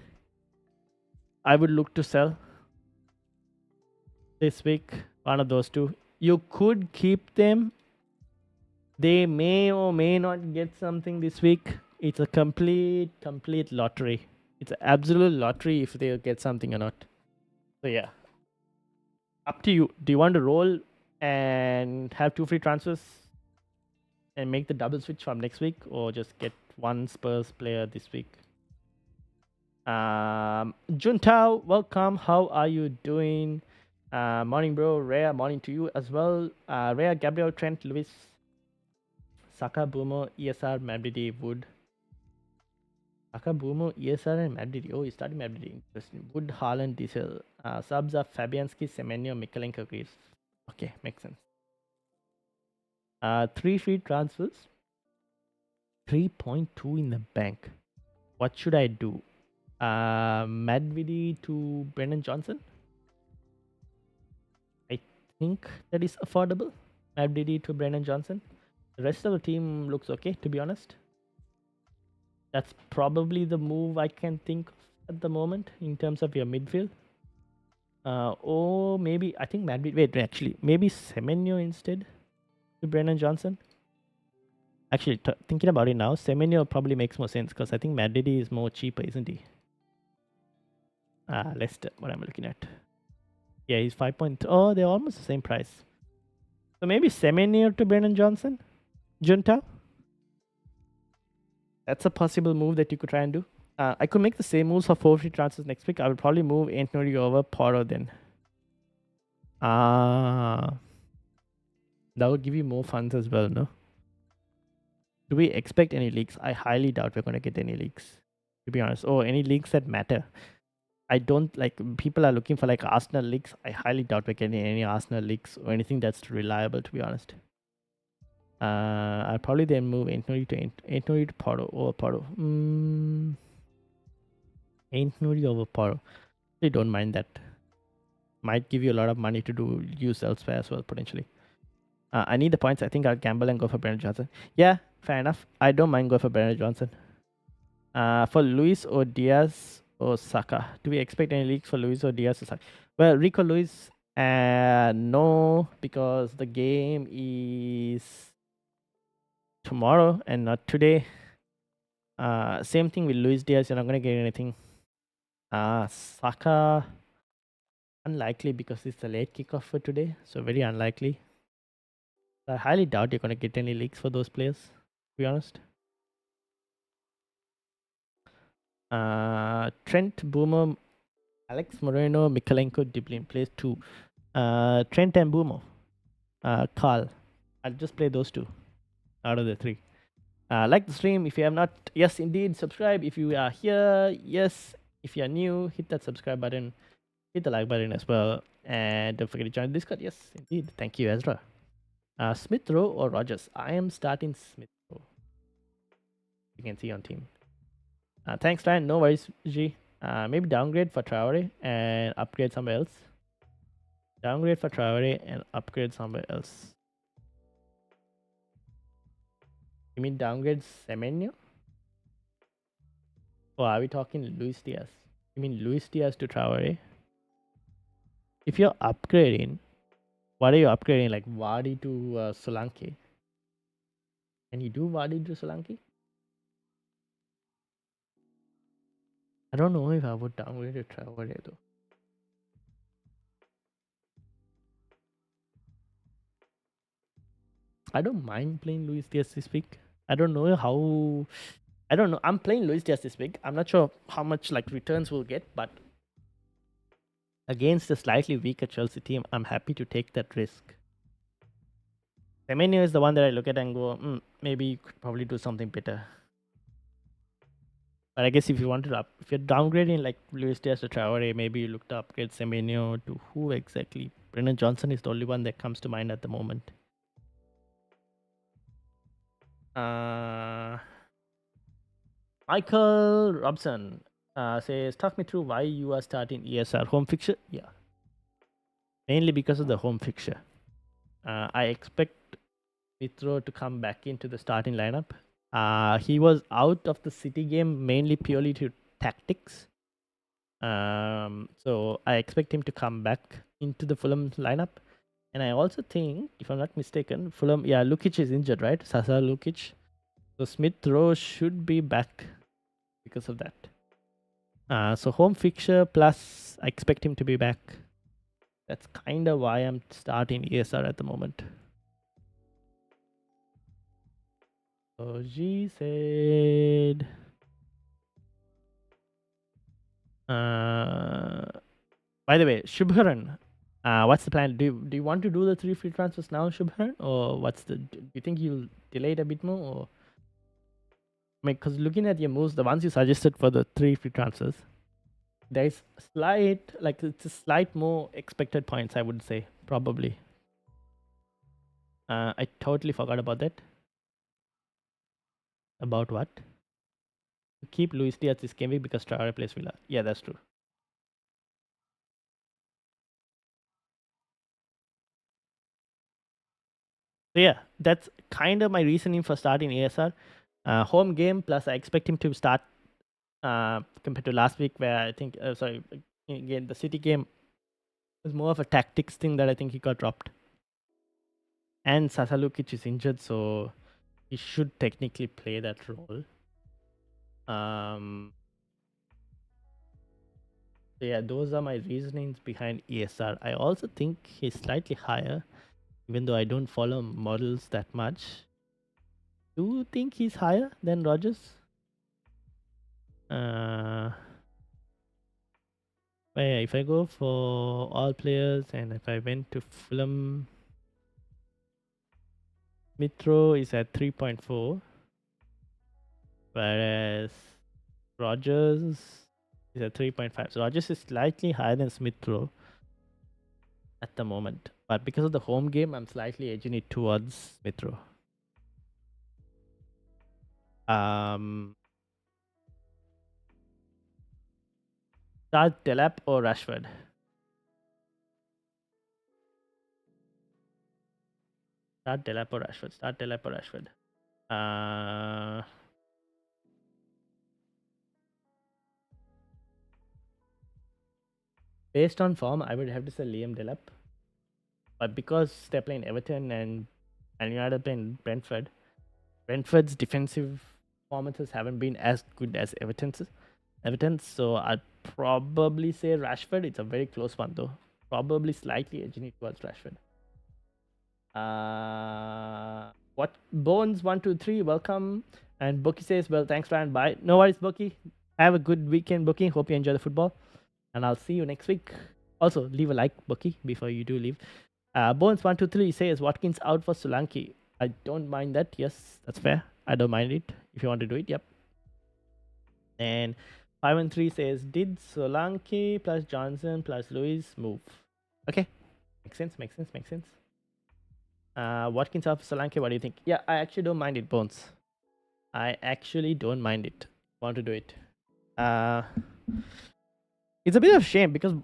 I would look to sell this week. One of those two. You could keep them. They may or may not get something this week. It's a complete lottery. It's an absolute lottery if they get something or not. So yeah, up to you. Do you want to roll and have 2 free transfers and make the double switch from next week, or just get one Spurs player this week? Juntao, welcome. How are you doing? Morning, bro. Rhea, morning to you as well. Rhea, Gabriel, Trent, Lewis, Saka, Boomer, ESR, Madrid, Wood. Saka, Boomer, ESR, and Madrid. Oh, you started Madrid. Interesting. Wood, Haaland, Diesel. Subs are Fabianski, Semenyo, Mikalenko, Greaves. Okay, makes sense. 3 free transfers. 3.2 in the bank. What should I do? Madvidi to Brennan Johnson. I think that is affordable. Madvidi to Brennan Johnson. The rest of the team looks okay, to be honest. That's probably the move I can think of at the moment in terms of your midfield. Or maybe, I think Madvidi, wait, actually, maybe Semenyo instead to Brennan Johnson. Actually, thinking about it now, Semenyo probably makes more sense because I think Madvidi is more cheaper, isn't he? Leicester, what I'm looking at. Yeah, he's 5. Oh, they're almost the same price. So maybe Semenyo to Brennan Johnson? Junta? That's a possible move that you could try and do. I could make the same moves for 4 free transfers next week. I would probably move Anthony over Porro then. That would give you more funds as well, no? Do we expect any leaks? I highly doubt we're going to get any leaks, to be honest. Or any leaks that matter. I don't like people are looking for like Arsenal leaks. I highly doubt we're getting any Arsenal leaks or anything that's reliable, to be honest. I'll probably then move 8 to Porto over Porto. 8 over Porto. I don't mind that. Might give you a lot of money to do use elsewhere as well, potentially. I need the points. I think I'll gamble and go for Brennan Johnson. Yeah, fair enough. I don't mind going for Brennan Johnson. For Luis or Diaz or Saka. Do we expect any leaks for Luis or Diaz or Saka? Well, Rico Luis, no, because the game is tomorrow and not today. Same thing with Luis Diaz. You're not going to get anything. Saka, unlikely because it's a late kickoff for today. So very unlikely. I highly doubt you're going to get any leaks for those players, to be honest. Trent, Boomer, Alex Moreno, Mikalenko, Diblin plays 2. Trent and Boomer. Carl. I'll just play those 2 out of the 3. Like the stream if you have not. Yes, indeed. Subscribe if you are here. Yes, if you are new, hit that subscribe button. Hit the like button as well. And don't forget to join Discord. Yes, indeed. Thank you, Ezra. Smith Rowe or Rogers? I am starting Smith Rowe. You can see on team. Thanks, Ryan. No worries, G. Maybe downgrade for Traore and upgrade somewhere else. Downgrade for Traore and upgrade somewhere else. You mean downgrade Semenyo? Or are we talking Luis Diaz? You mean Luis Diaz to Traore? If you're upgrading, what are you upgrading? Like Vardy to Solanke? Can you do Vardy to Solanke? I don't know if I would downgrade to Traore though. I don't mind playing Luis Diaz this week. I don't know how. I don't know. I'm playing Luis Diaz this week. I'm not sure how much like returns we'll get, but against a slightly weaker Chelsea team, I'm happy to take that risk. Semenyo is the one that I look at and go, maybe you could probably do something better. But I guess if you wanted to if you're downgrading like Luis Diaz to Traore, maybe you look to upgrade Semenyo to who exactly? Brennan Johnson is the only one that comes to mind at the moment. Michael Robson says, talk me through why you are starting ESR home fixture. Yeah, mainly because of the home fixture. I expect Mithro to come back into the starting lineup. He was out of the City game mainly purely to tactics. So I expect him to come back into the Fulham lineup. And I also think, if I'm not mistaken, Fulham, yeah, Lukic is injured, right? Sasa Lukic. So Smith Rowe should be back because of that. So home fixture plus I expect him to be back. That's kind of why I'm starting ESR at the moment. So G said, by the way, Shubharan, what's the plan? Do you want to do the 3 free transfers now, Shubharan, or do you think you'll delay it a bit more? Or I mean, because looking at your moves, the ones you suggested for the 3 free transfers, there's it's a slight more expected points, I would say, probably. I totally forgot about that. About what? To keep Luis Diaz this game week because Traore plays Villa. Yeah, that's true. So yeah, that's kind of my reasoning for starting ASR. Home game plus I expect him to start compared to last week where I think again the City game was more of a tactics thing that I think he got dropped. And Sasa Lukic is injured, so he should technically play that role. So yeah, those are my reasonings behind ESR. I also think he's slightly higher, even though I don't follow models that much. Do you think he's higher than Rogers? If I go for all players and if I went to Fulham, Mitro is at 3.4, whereas Rogers He's at 3.5. So Rogers is slightly higher than Smith Rowe at the moment. But because of the home game, I'm slightly edging it towards Smith Rowe. Start Delap or Rashford? Start Delap or Rashford? Start Delap or Rashford? Based on form, I would have to say Liam Delap. But because they're playing Everton and United are playing Brentford, Brentford's defensive performances haven't been as good as Everton's, so I'd probably say Rashford. It's a very close one though. Probably slightly edging it towards Rashford. What Bones 123, welcome. And Bookie says, well, thanks, Ryan. Bye. No worries, Bookie. Have a good weekend, Bookie. Hope you enjoy the football. And I'll see you next week. Also, leave a like, Bookie, before you do leave. Bones 123 says Watkins out for Solanke. I don't mind that. Yes, that's fair. I don't mind it. If you want to do it, yep. And 513 says, did Solanke plus Johnson plus Lewis move? Okay. Makes sense. Watkins out for Solanke, what do you think? Yeah, I actually don't mind it, Bones. I actually don't mind it. Want to do it. It's a bit of a shame because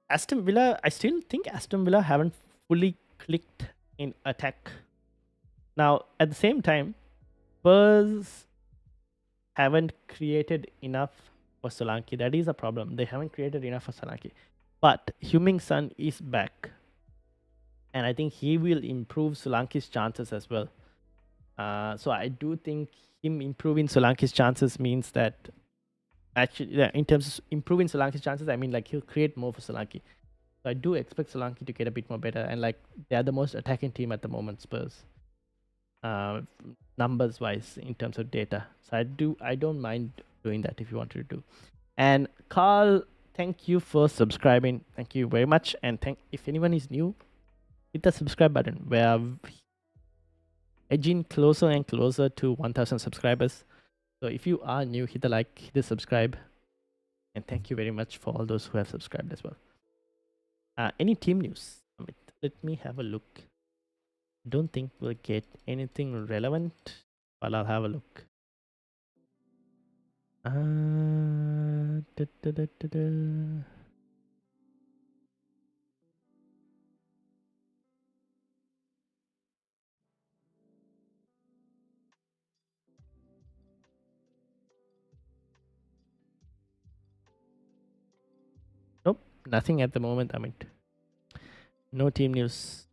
Aston Villa, I still think Aston Villa haven't fully clicked in attack. Now, at the same time, Spurs haven't created enough for Solanke. That is a problem. They haven't created enough for Solanke. But Heung-min Son is back. And I think he will improve Solanke's chances as well. So I do think him improving Solanke's chances means that actually, in terms of improving Solanke's chances, I mean like he'll create more for Solanke. So I do expect Solanke to get a bit more better, and like they are the most attacking team at the moment, Spurs. Numbers wise, in terms of data. So I don't mind doing that if you wanted to do. And Carl, thank you for subscribing. Thank you very much. And if anyone is new, hit the subscribe button. We're edging closer and closer to 1,000 subscribers. So if you are new, hit the like, hit the subscribe. And thank you very much for all those who have subscribed as well. Any team news? Let me have a look. Don't think we'll get anything relevant, but I'll have a look. Nope, nothing at the moment. I mean, no team news.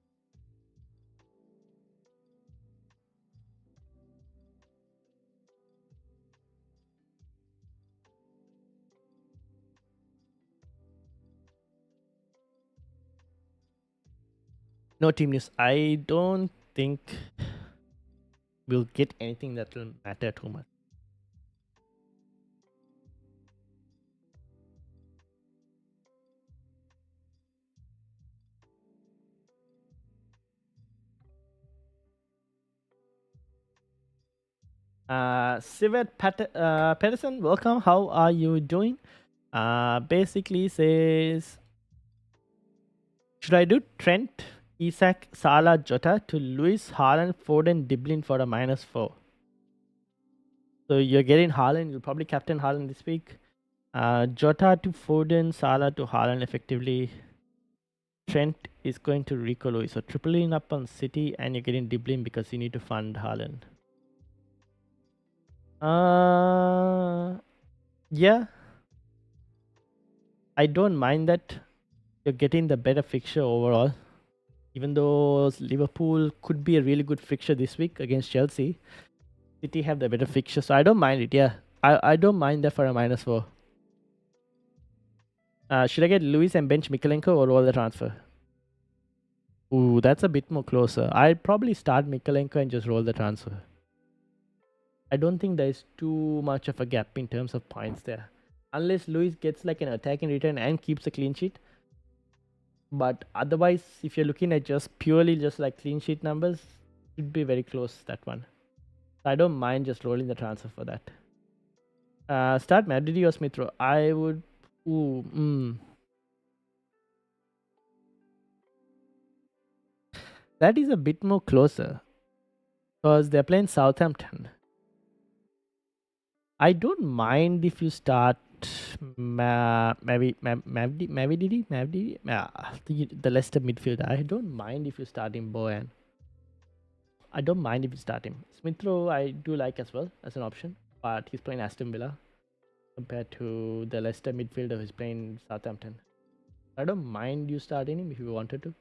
No team news. I don't think we'll get anything that will matter too much. Sivet Patterson, welcome. How are you doing? Basically says, should I do Trent, Isak, Salah, Jota to Luis, Haaland, Foden, Diblin for a -4? So you're getting Haaland. You'll probably captain Haaland this week. Jota to Foden, Salah to Haaland effectively. Trent is going to Rico Lewis. So tripling up on City, and you're getting Diblin because you need to fund Haaland. Yeah. I don't mind that you're getting the better fixture overall. Even though Liverpool could be a really good fixture this week against Chelsea, City have the better fixture, so I don't mind it. Yeah, I don't mind that for a -4. Should I get Luis and bench Mikalenko or roll the transfer? Ooh, that's a bit more closer. I'd probably start Mikalenko and just roll the transfer. I don't think there's too much of a gap in terms of points there. Unless Luis gets like an attacking return and keeps a clean sheet. But otherwise, if you're looking at just purely just like clean sheet numbers, it should be very close, that one. So I don't mind just rolling the transfer for that. Start Madrid or Smith Rowe. I would. Ooh. That is a bit more closer because they're playing Southampton. I don't mind if you start Mavidi, the Leicester midfielder. I don't mind if you start him Boyan. I don't mind if you start him. Smith Rowe, I do like as well as an option, but he's playing Aston Villa compared to the Leicester midfielder who's playing Southampton. I don't mind you starting him if you wanted to,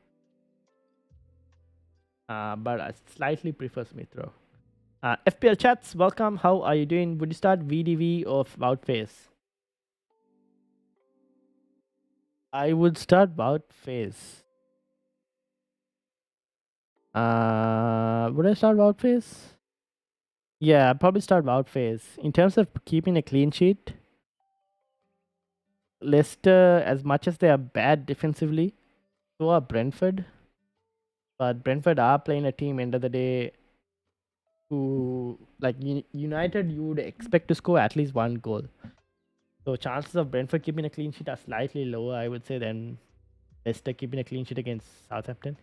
but I slightly prefer Smith Rowe. FPL chats, welcome. How are you doing? Would you start VDV or Wout Phase? I would start Wout Phase. Would I start Wout Phase? Yeah, I'd probably start Wout Phase. In terms of keeping a clean sheet, Leicester, as much as they are bad defensively, so are Brentford. But Brentford are playing a team end of the day who, like United, you would expect to score at least one goal. So chances of Brentford keeping a clean sheet are slightly lower, I would say, than Leicester keeping a clean sheet against Southampton.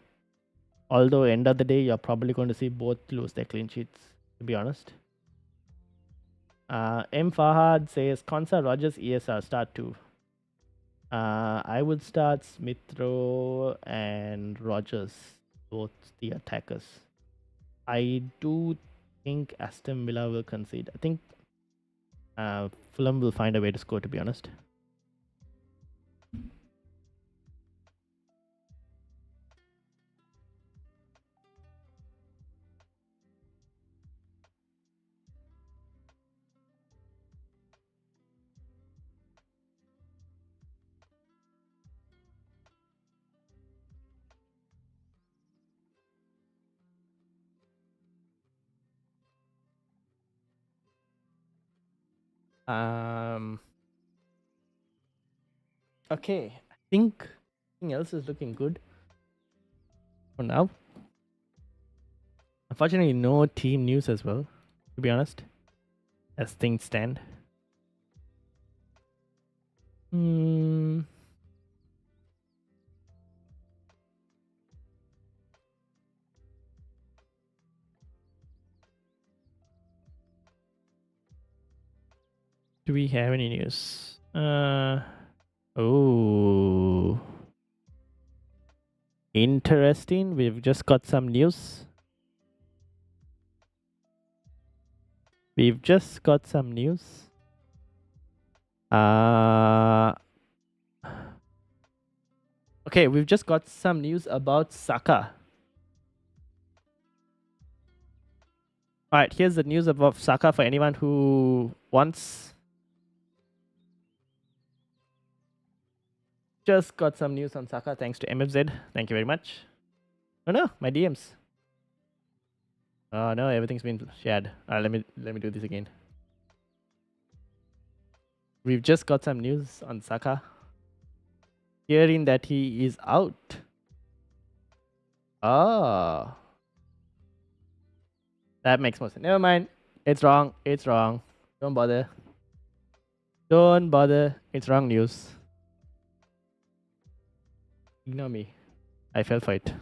Although end of the day, you're probably going to see both lose their clean sheets, to be honest. M. Fahad says, Konsa, Rogers, ESR, start two. I would start Smith Rowe and Rogers, both the attackers. I do think Aston Villa will concede. I think Fulham will find a way to score, to be honest. Okay, I think everything else is looking good for now. Unfortunately, no team news as well, to be honest, as things stand. Do we have any news? Oh, interesting. We've just got some news. We've just got some news. Okay, we've just got some news about Saka. Alright, here's the news about Saka for anyone who wants. Just got some news on Saka thanks to MFZ. Thank you very much. Oh no, my DMs. Oh no, everything's been shared. Let me do this again. We've just got some news on Saka. Hearing that he is out. Oh. That makes more sense. Never mind. It's wrong. It's wrong. Don't bother. Don't bother. It's wrong news. Ignore me. I fell for it.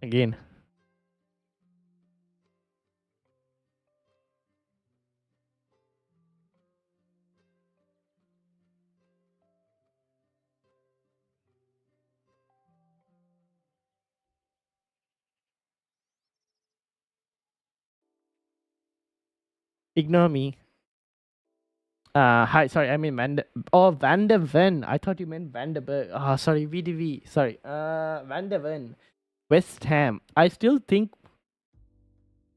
Again. Ignore me. Hi, sorry, I mean Van der Ven. I thought you meant Van der Berg. Sorry, VDV. Sorry. Van der Ven. West Ham. I still think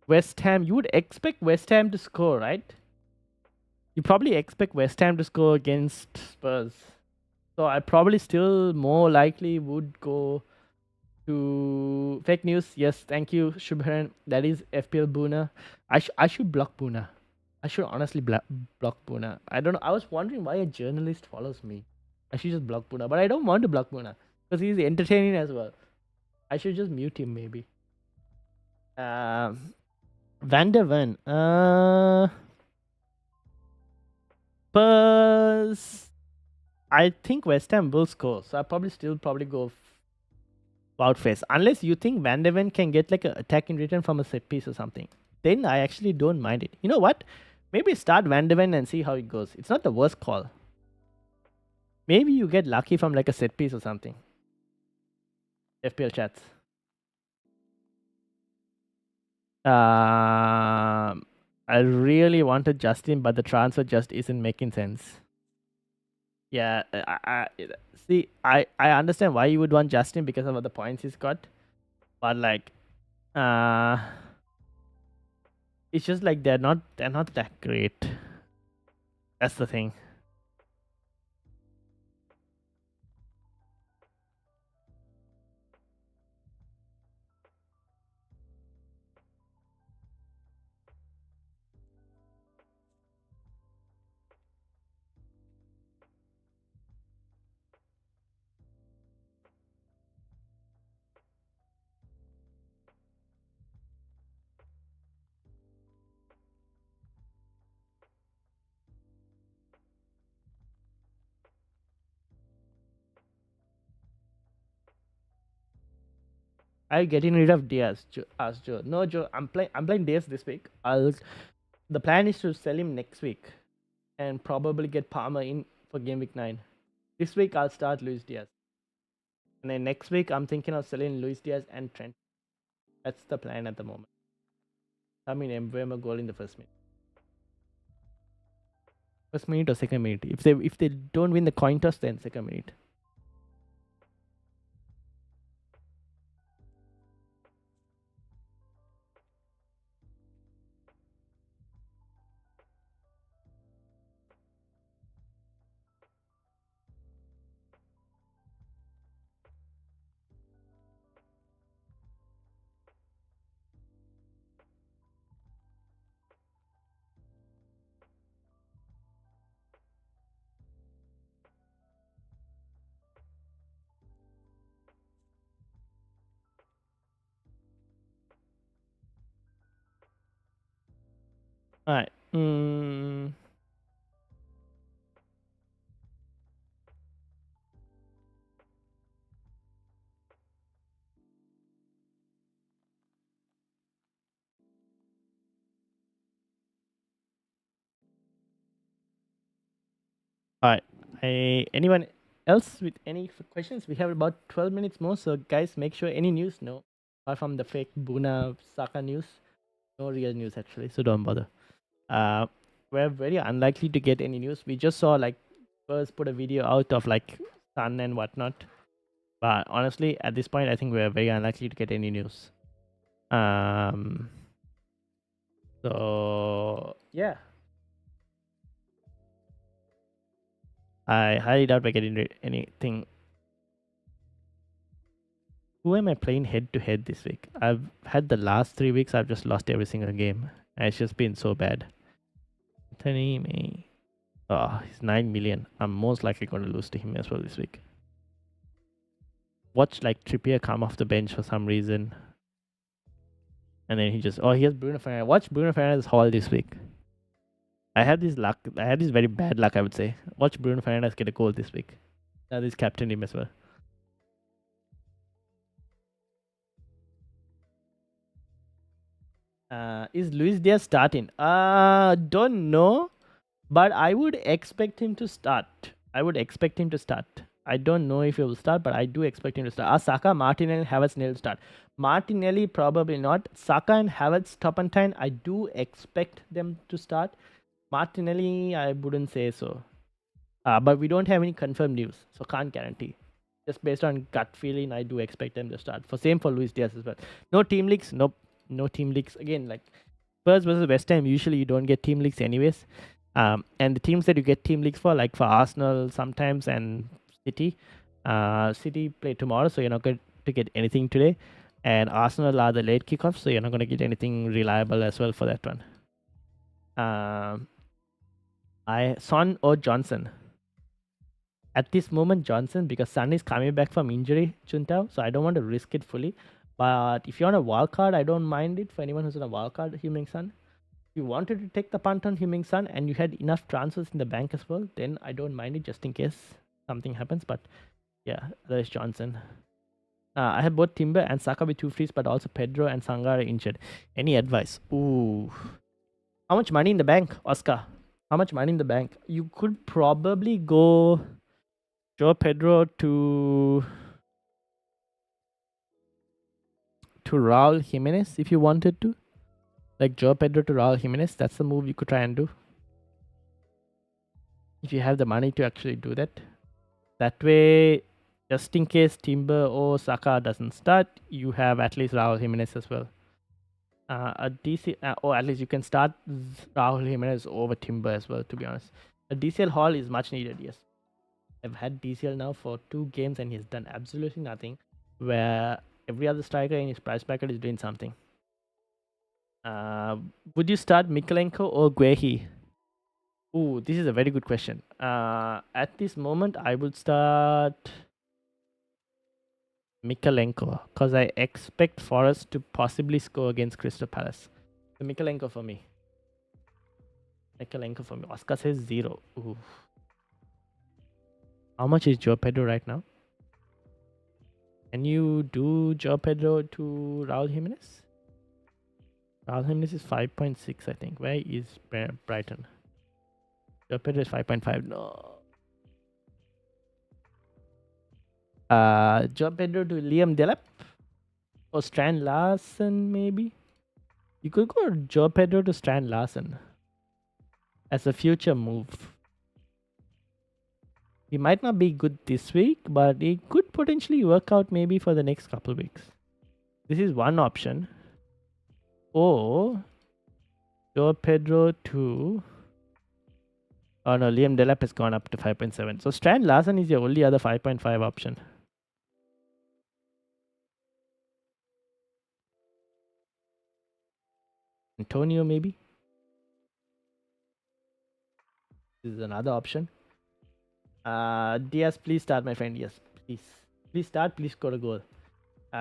West Ham, you would expect West Ham to score, right? You probably expect West Ham to score against Spurs. So I probably still more likely would go to fake news. Yes, thank you, Shubharan. That is FPL Boona. I should block Boona. I should honestly block Boona. I don't know. I was wondering why a journalist follows me. I should just block Boona, but I don't want to block Boona because he's entertaining as well. I should just mute him maybe. Van der Ven. Spurs. I think West Ham will score, so I'll probably go about face. Unless you think Van de Ven can get like an attack in return from a set piece or something, then I actually don't mind it. You know what? Maybe start Van de Ven and see how it goes. It's not the worst call. Maybe you get lucky from like a set piece or something. FPL chats. I really wanted Justin, but the transfer just isn't making sense. Yeah, see, I understand why you would want Justin because of the points he's got, but like, uh, it's just like they're not that great. That's the thing. I'm getting rid of Diaz. Ask Joe. No, Joe. I'm playing Diaz this week. The plan is to sell him next week, and probably get Palmer in for game week 9. This week I'll start Luis Diaz, and then next week I'm thinking of selling Luis Diaz and Trent. That's the plan at the moment. I mean, Mbeumo goal in the first minute. First minute or second minute. If they don't win the coin toss, then second minute. All right. All right. Anyone else with any questions? We have about 12 minutes more. So, guys, make sure any news, no, apart from the fake Buna Saka news, no real news actually. So don't bother. We're very unlikely to get any news. We just saw like first put a video out of like Sun and whatnot. But honestly, at this point, I think we're very unlikely to get any news. So yeah, I highly doubt we're getting anything. Who am I playing head to head this week? I've had the last 3 weeks. I've just lost every single game. And it's just been so bad. Anthony May. Oh, he's 9 million. I'm most likely going to lose to him as well this week. Watch like Trippier come off the bench for some reason. And then he has Bruno Fernandes. Watch Bruno Fernandes haul this week. I had this very bad luck, I would say. Watch Bruno Fernandes get a goal this week. Now this captain him as well. Is Luis Diaz starting? Don't know, but I would expect him to start. I don't know if he will start, but I do expect him to start. Saka, Martinelli, and Havertz nil start. Martinelli probably not. Saka and Havertz top and 10. I do expect them to start. Martinelli, I wouldn't say so. But we don't have any confirmed news, so can't guarantee. Just based on gut feeling, I do expect them to start. Same for Luis Diaz as well. No team leaks. Nope. No team leaks. Again, like Spurs versus West Ham, usually you don't get team leaks anyways. And the teams that you get team leaks for, like for Arsenal sometimes and City, City play tomorrow, so you're not going to get anything today. And Arsenal are the late kickoff, so you're not going to get anything reliable as well for that one. Son or Johnson? At this moment, Johnson, because Son is coming back from injury, Chuntao, so I don't want to risk it fully. But if you're on a wild card, I don't mind it for anyone who's on a wild card, Heung-min Son. If you wanted to take the punt on Heung-min Son and you had enough transfers in the bank as well, then I don't mind it just in case something happens. But yeah, there's Johnson. I have both Timber and Saka with 2 frees, but also Pedro and Sangare injured. Any advice? Ooh. How much money in the bank, Oscar? How much money in the bank? You could probably go Joe Pedro to Raul Jimenez if you wanted to. Like Joe Pedro to Raul Jimenez. That's the move you could try and do. If you have the money to actually do that. That way, just in case Timber or Saka doesn't start, you have at least Raul Jimenez as well. A DC, or at least you can start Raul Jimenez over Timber as well, to be honest. A DCL haul is much needed, yes. I've had DCL now for 2 games and he's done absolutely nothing, where every other striker in his price bracket is doing something. Would you start Mikalenko or Guehi? Ooh, this is a very good question. At this moment, I would start Mikalenko because I expect Forest to possibly score against Crystal Palace. So Mikalenko for me. Mikalenko for me. Oscar says 0. Ooh. How much is Joe Pedro right now? Can you do Joe Pedro to Raul Jimenez? Raul Jimenez is 5.6, I think. Where is Brighton? Joe Pedro is 5.5. No. Joe Pedro to Liam Delap or Strand Larsen, maybe? You could go Joe Pedro to Strand Larsen as a future move. He might not be good this week, but he could potentially work out maybe for the next couple of weeks. This is one option. Or Joe Pedro to... Oh no, Liam Delap has gone up to 5.7. So Strand Larsen is your only other 5.5 option. Antonio maybe? This is another option. Diaz, please start, my friend. Yes, please. Please start. Please score a goal.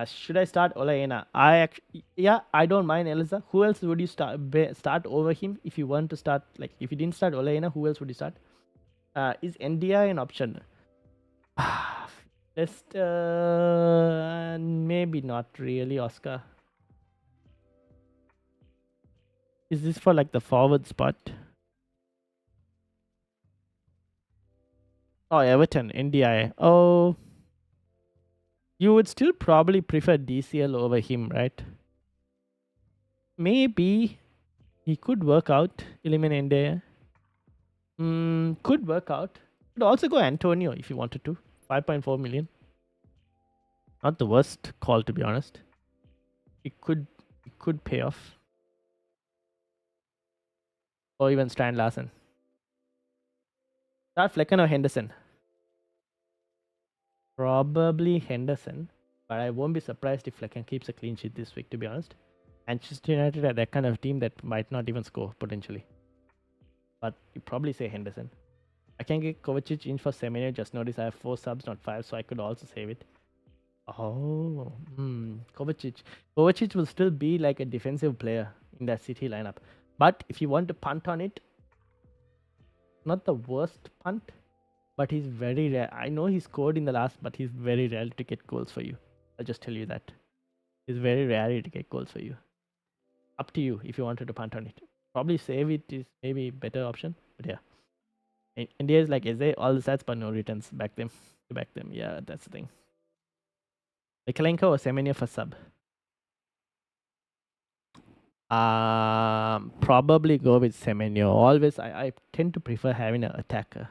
Should I start Olaena? I don't mind Eliza. Who else would you start over him if you want to start? Like, if you didn't start Olaena, who else would you start? Is NDI an option? Just maybe not really, Oscar. Is this for like the forward spot? Oh, Everton, NDI. Oh, you would still probably prefer DCL over him, right? Maybe he could work out. Eliminate NDI. Could work out. Could also go Antonio if you wanted to. 5.4 million. Not the worst call, to be honest. It could pay off. Or even Strand Larsen. Start Flecken or Henderson? Probably Henderson. But I won't be surprised if Flecken keeps a clean sheet this week, to be honest. Manchester United are that kind of team that might not even score, potentially. But you probably say Henderson. I can get Kovacic in for Semenyo. Just notice I have 4 subs, not 5, so I could also save it. Oh, Kovacic. Kovacic will still be like a defensive player in that City lineup. But if you want to punt on it, not the worst punt, but he's very rare. I know he scored in the last, but he's very rare to get goals for you. I'll just tell you that. He's very rare to get goals for you. Up to you if you wanted to punt on it. Probably save it is maybe better option, but yeah. India is like Eze, all the stats but no returns. Back them. Yeah, that's the thing. Mikalenko or Semenyo for sub? Probably go with Semenyo. Always, I tend to prefer having an attacker.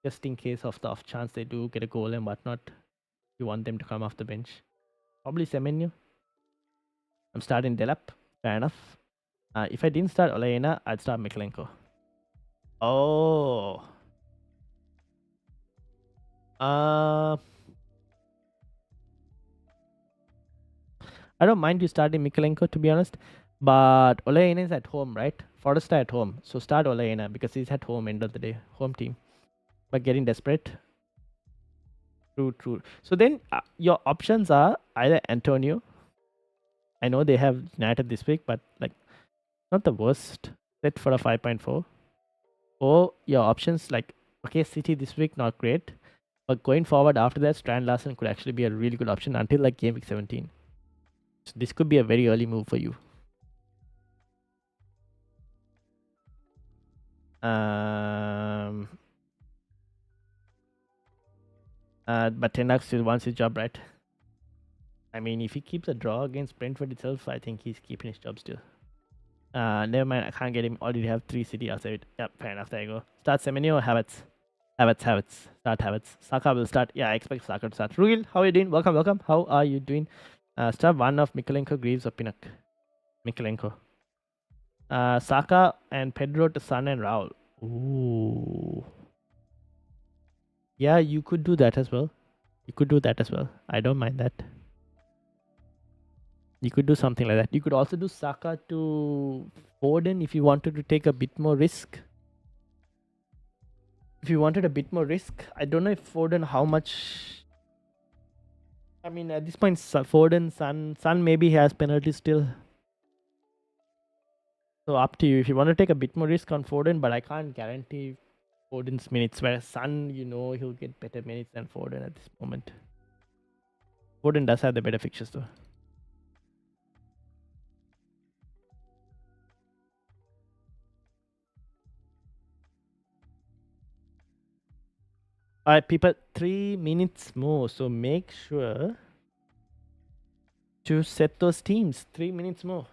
Just in case of the off chance they do get a goal and whatnot. You want them to come off the bench. Probably Semenyo. I'm starting Delap. Fair enough. If I didn't start Olaena, I'd start Mikalenko. Oh. I don't mind you starting Mikalenko, to be honest. But Olaena is at home, right? Forrester at home. So start Olaena because he's at home end of the day. Home team. But getting desperate. True. So then your options are either Antonio. I know they have United this week, but like Not the worst. Set for a 5.4. Or your options like, okay, City this week, not great. But going forward after that, Strand Larsen could actually be a really good option until like game week 17. So this could be a very early move for you. But Ten Hag still wants his job, right? I mean, if he keeps a draw against Brentford itself, I think he's keeping his job still. Never mind, I can't get him. Already have 3 City. I'll save it. Yep, fair enough. There you go. Start Semenyo or Havertz? Havertz. Start Havertz. Saka will start. Yeah, I expect Saka to start. Ruil, how are you doing? Welcome. How are you doing? Start one of Mikolenko, Greaves, or Pinnock. Mikolenko. Saka and Pedro to Son and Raul. Ooh. Yeah, you could do that as well. I don't mind that. You could do something like that. You could also do Saka to Foden if you wanted to take a bit more risk. I don't know if Foden how much. I mean, at this point, Foden, Son maybe has penalties still. So up to you if you want to take a bit more risk on Foden, but I can't guarantee Foden's minutes. Whereas Son, he'll get better minutes than Foden at this moment. Foden does have the better fixtures though. Alright, people, 3 minutes more. So make sure to set those teams. 3 minutes more.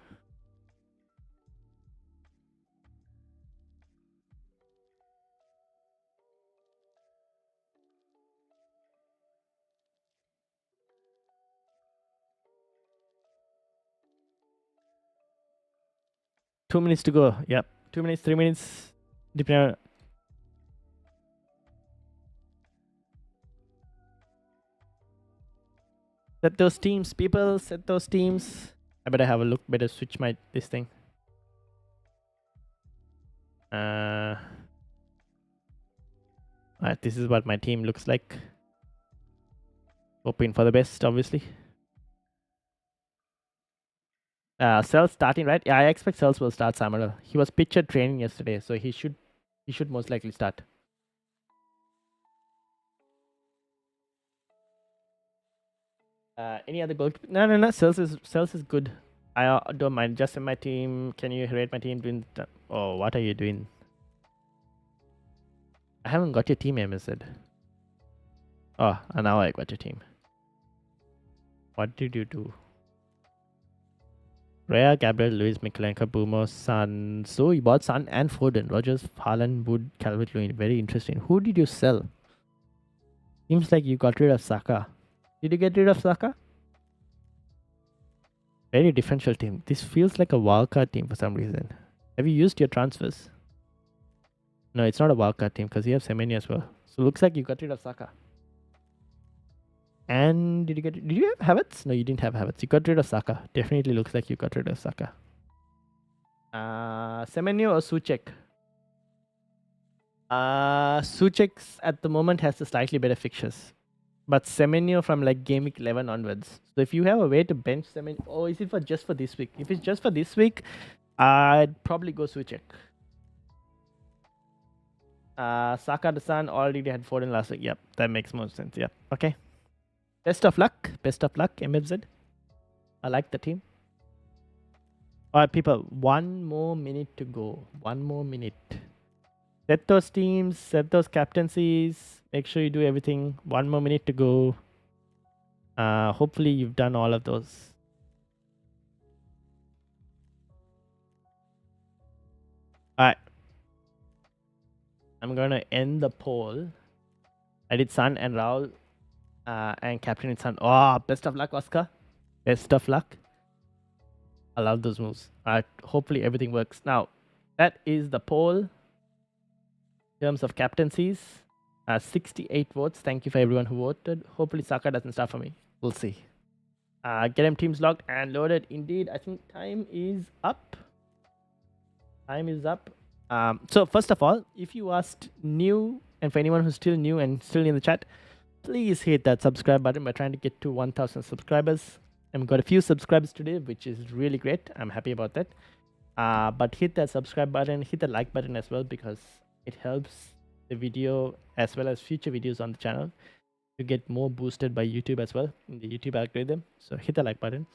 Two minutes to go. Yep. 2 minutes, 3 minutes. Depending on. Set those teams, people. Set those teams. I better have a look. Better switch this thing. Alright, this is what my team looks like. Hoping for the best, obviously. Cells starting, right? Yeah, I expect Cells will start Samaral. He was pictured training yesterday, so he should most likely start. Any other goal? No. Cells is good. I don't mind. Just in my team. Can you rate my team doing? Oh, what are you doing? I haven't got your team, MSZ. Oh, and now I got your team. What did you do? Rhea, Gabriel, Luis, Mikolenko, Boomer, Son. So you bought Son and Foden. Rogers, Haaland, Wood, Calvert-Lewin. Very interesting. Who did you sell? Seems like you got rid of Saka. Did you get rid of Saka? Very differential team. This feels like a wildcard team for some reason. Have you used your transfers? No, it's not a wildcard team because you have Semenyo as well. So looks like you got rid of Saka. And did you have Havertz? No, you didn't have Havertz. You got rid of Saka. Definitely looks like you got rid of Saka. Semenyo or Souček? Souček at the moment has the slightly better fixtures. But Semenyo from like game week 11 onwards. So if you have a way to bench Semenyo, or is it just for this week? If it's just for this week, I'd probably go Souček. Saka the Sun already had Foden last week. Yep, that makes more sense. Yep. Okay. Best of luck, MFZ. I like the team. Alright, people, 1 more minute to go. 1 more minute. Set those teams, set those captaincies. Make sure you do everything. 1 more minute to go. Hopefully you've done all of those. Alright. I'm gonna end the poll. I did Son and Raul. And captain in Son. Oh, best of luck, Oscar. Best of luck. I love those moves. Alright, hopefully everything works. Now, that is the poll. In terms of captaincies, 68 votes. Thank you for everyone who voted. Hopefully Saka doesn't start for me. We'll see. Get them teams logged and loaded. Indeed, I think time is up. So first of all, if you are new, and for anyone who's still new and still in the chat, please hit that subscribe button. We're trying to get to 1,000 subscribers. And we got a few subscribers today, which is really great. I'm happy about that. But hit that subscribe button, hit the like button as well, because it helps the video as well as future videos on the channel to get more boosted by YouTube as well in the YouTube algorithm. So hit the like button.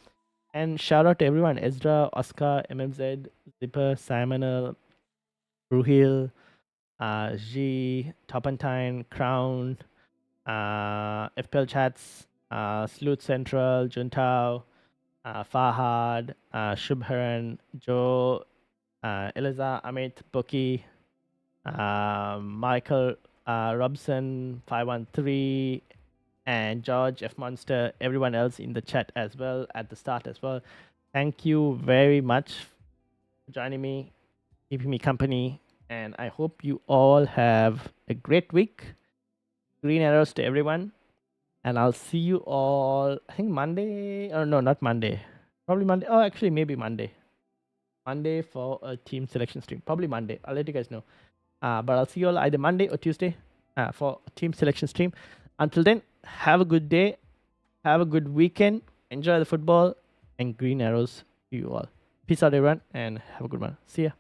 And shout out to everyone: Ezra, Oscar, MMZ, Zipper, Simonal, Ruhil, G, Topantine, Crown, FPL Chats, Sleuth Central, Juntao, Fahad, Shubharan, Joe, Eliza, Amit, Boki, Michael, Robson, 513, and George, F Monster, everyone else in the chat as well at the start as well. Thank you very much for joining me, keeping me company, and I hope you all have a great week. Green arrows to everyone, and I'll see you all, I think Monday, or no, not Monday, probably Monday. Oh, actually, maybe Monday. Monday for a team selection stream. Probably Monday. I'll let you guys know. But I'll see you all either Monday or Tuesday for a team selection stream. Until then, have a good day. Have a good weekend. Enjoy the football, and green arrows to you all. Peace out, everyone, and have a good one. See ya.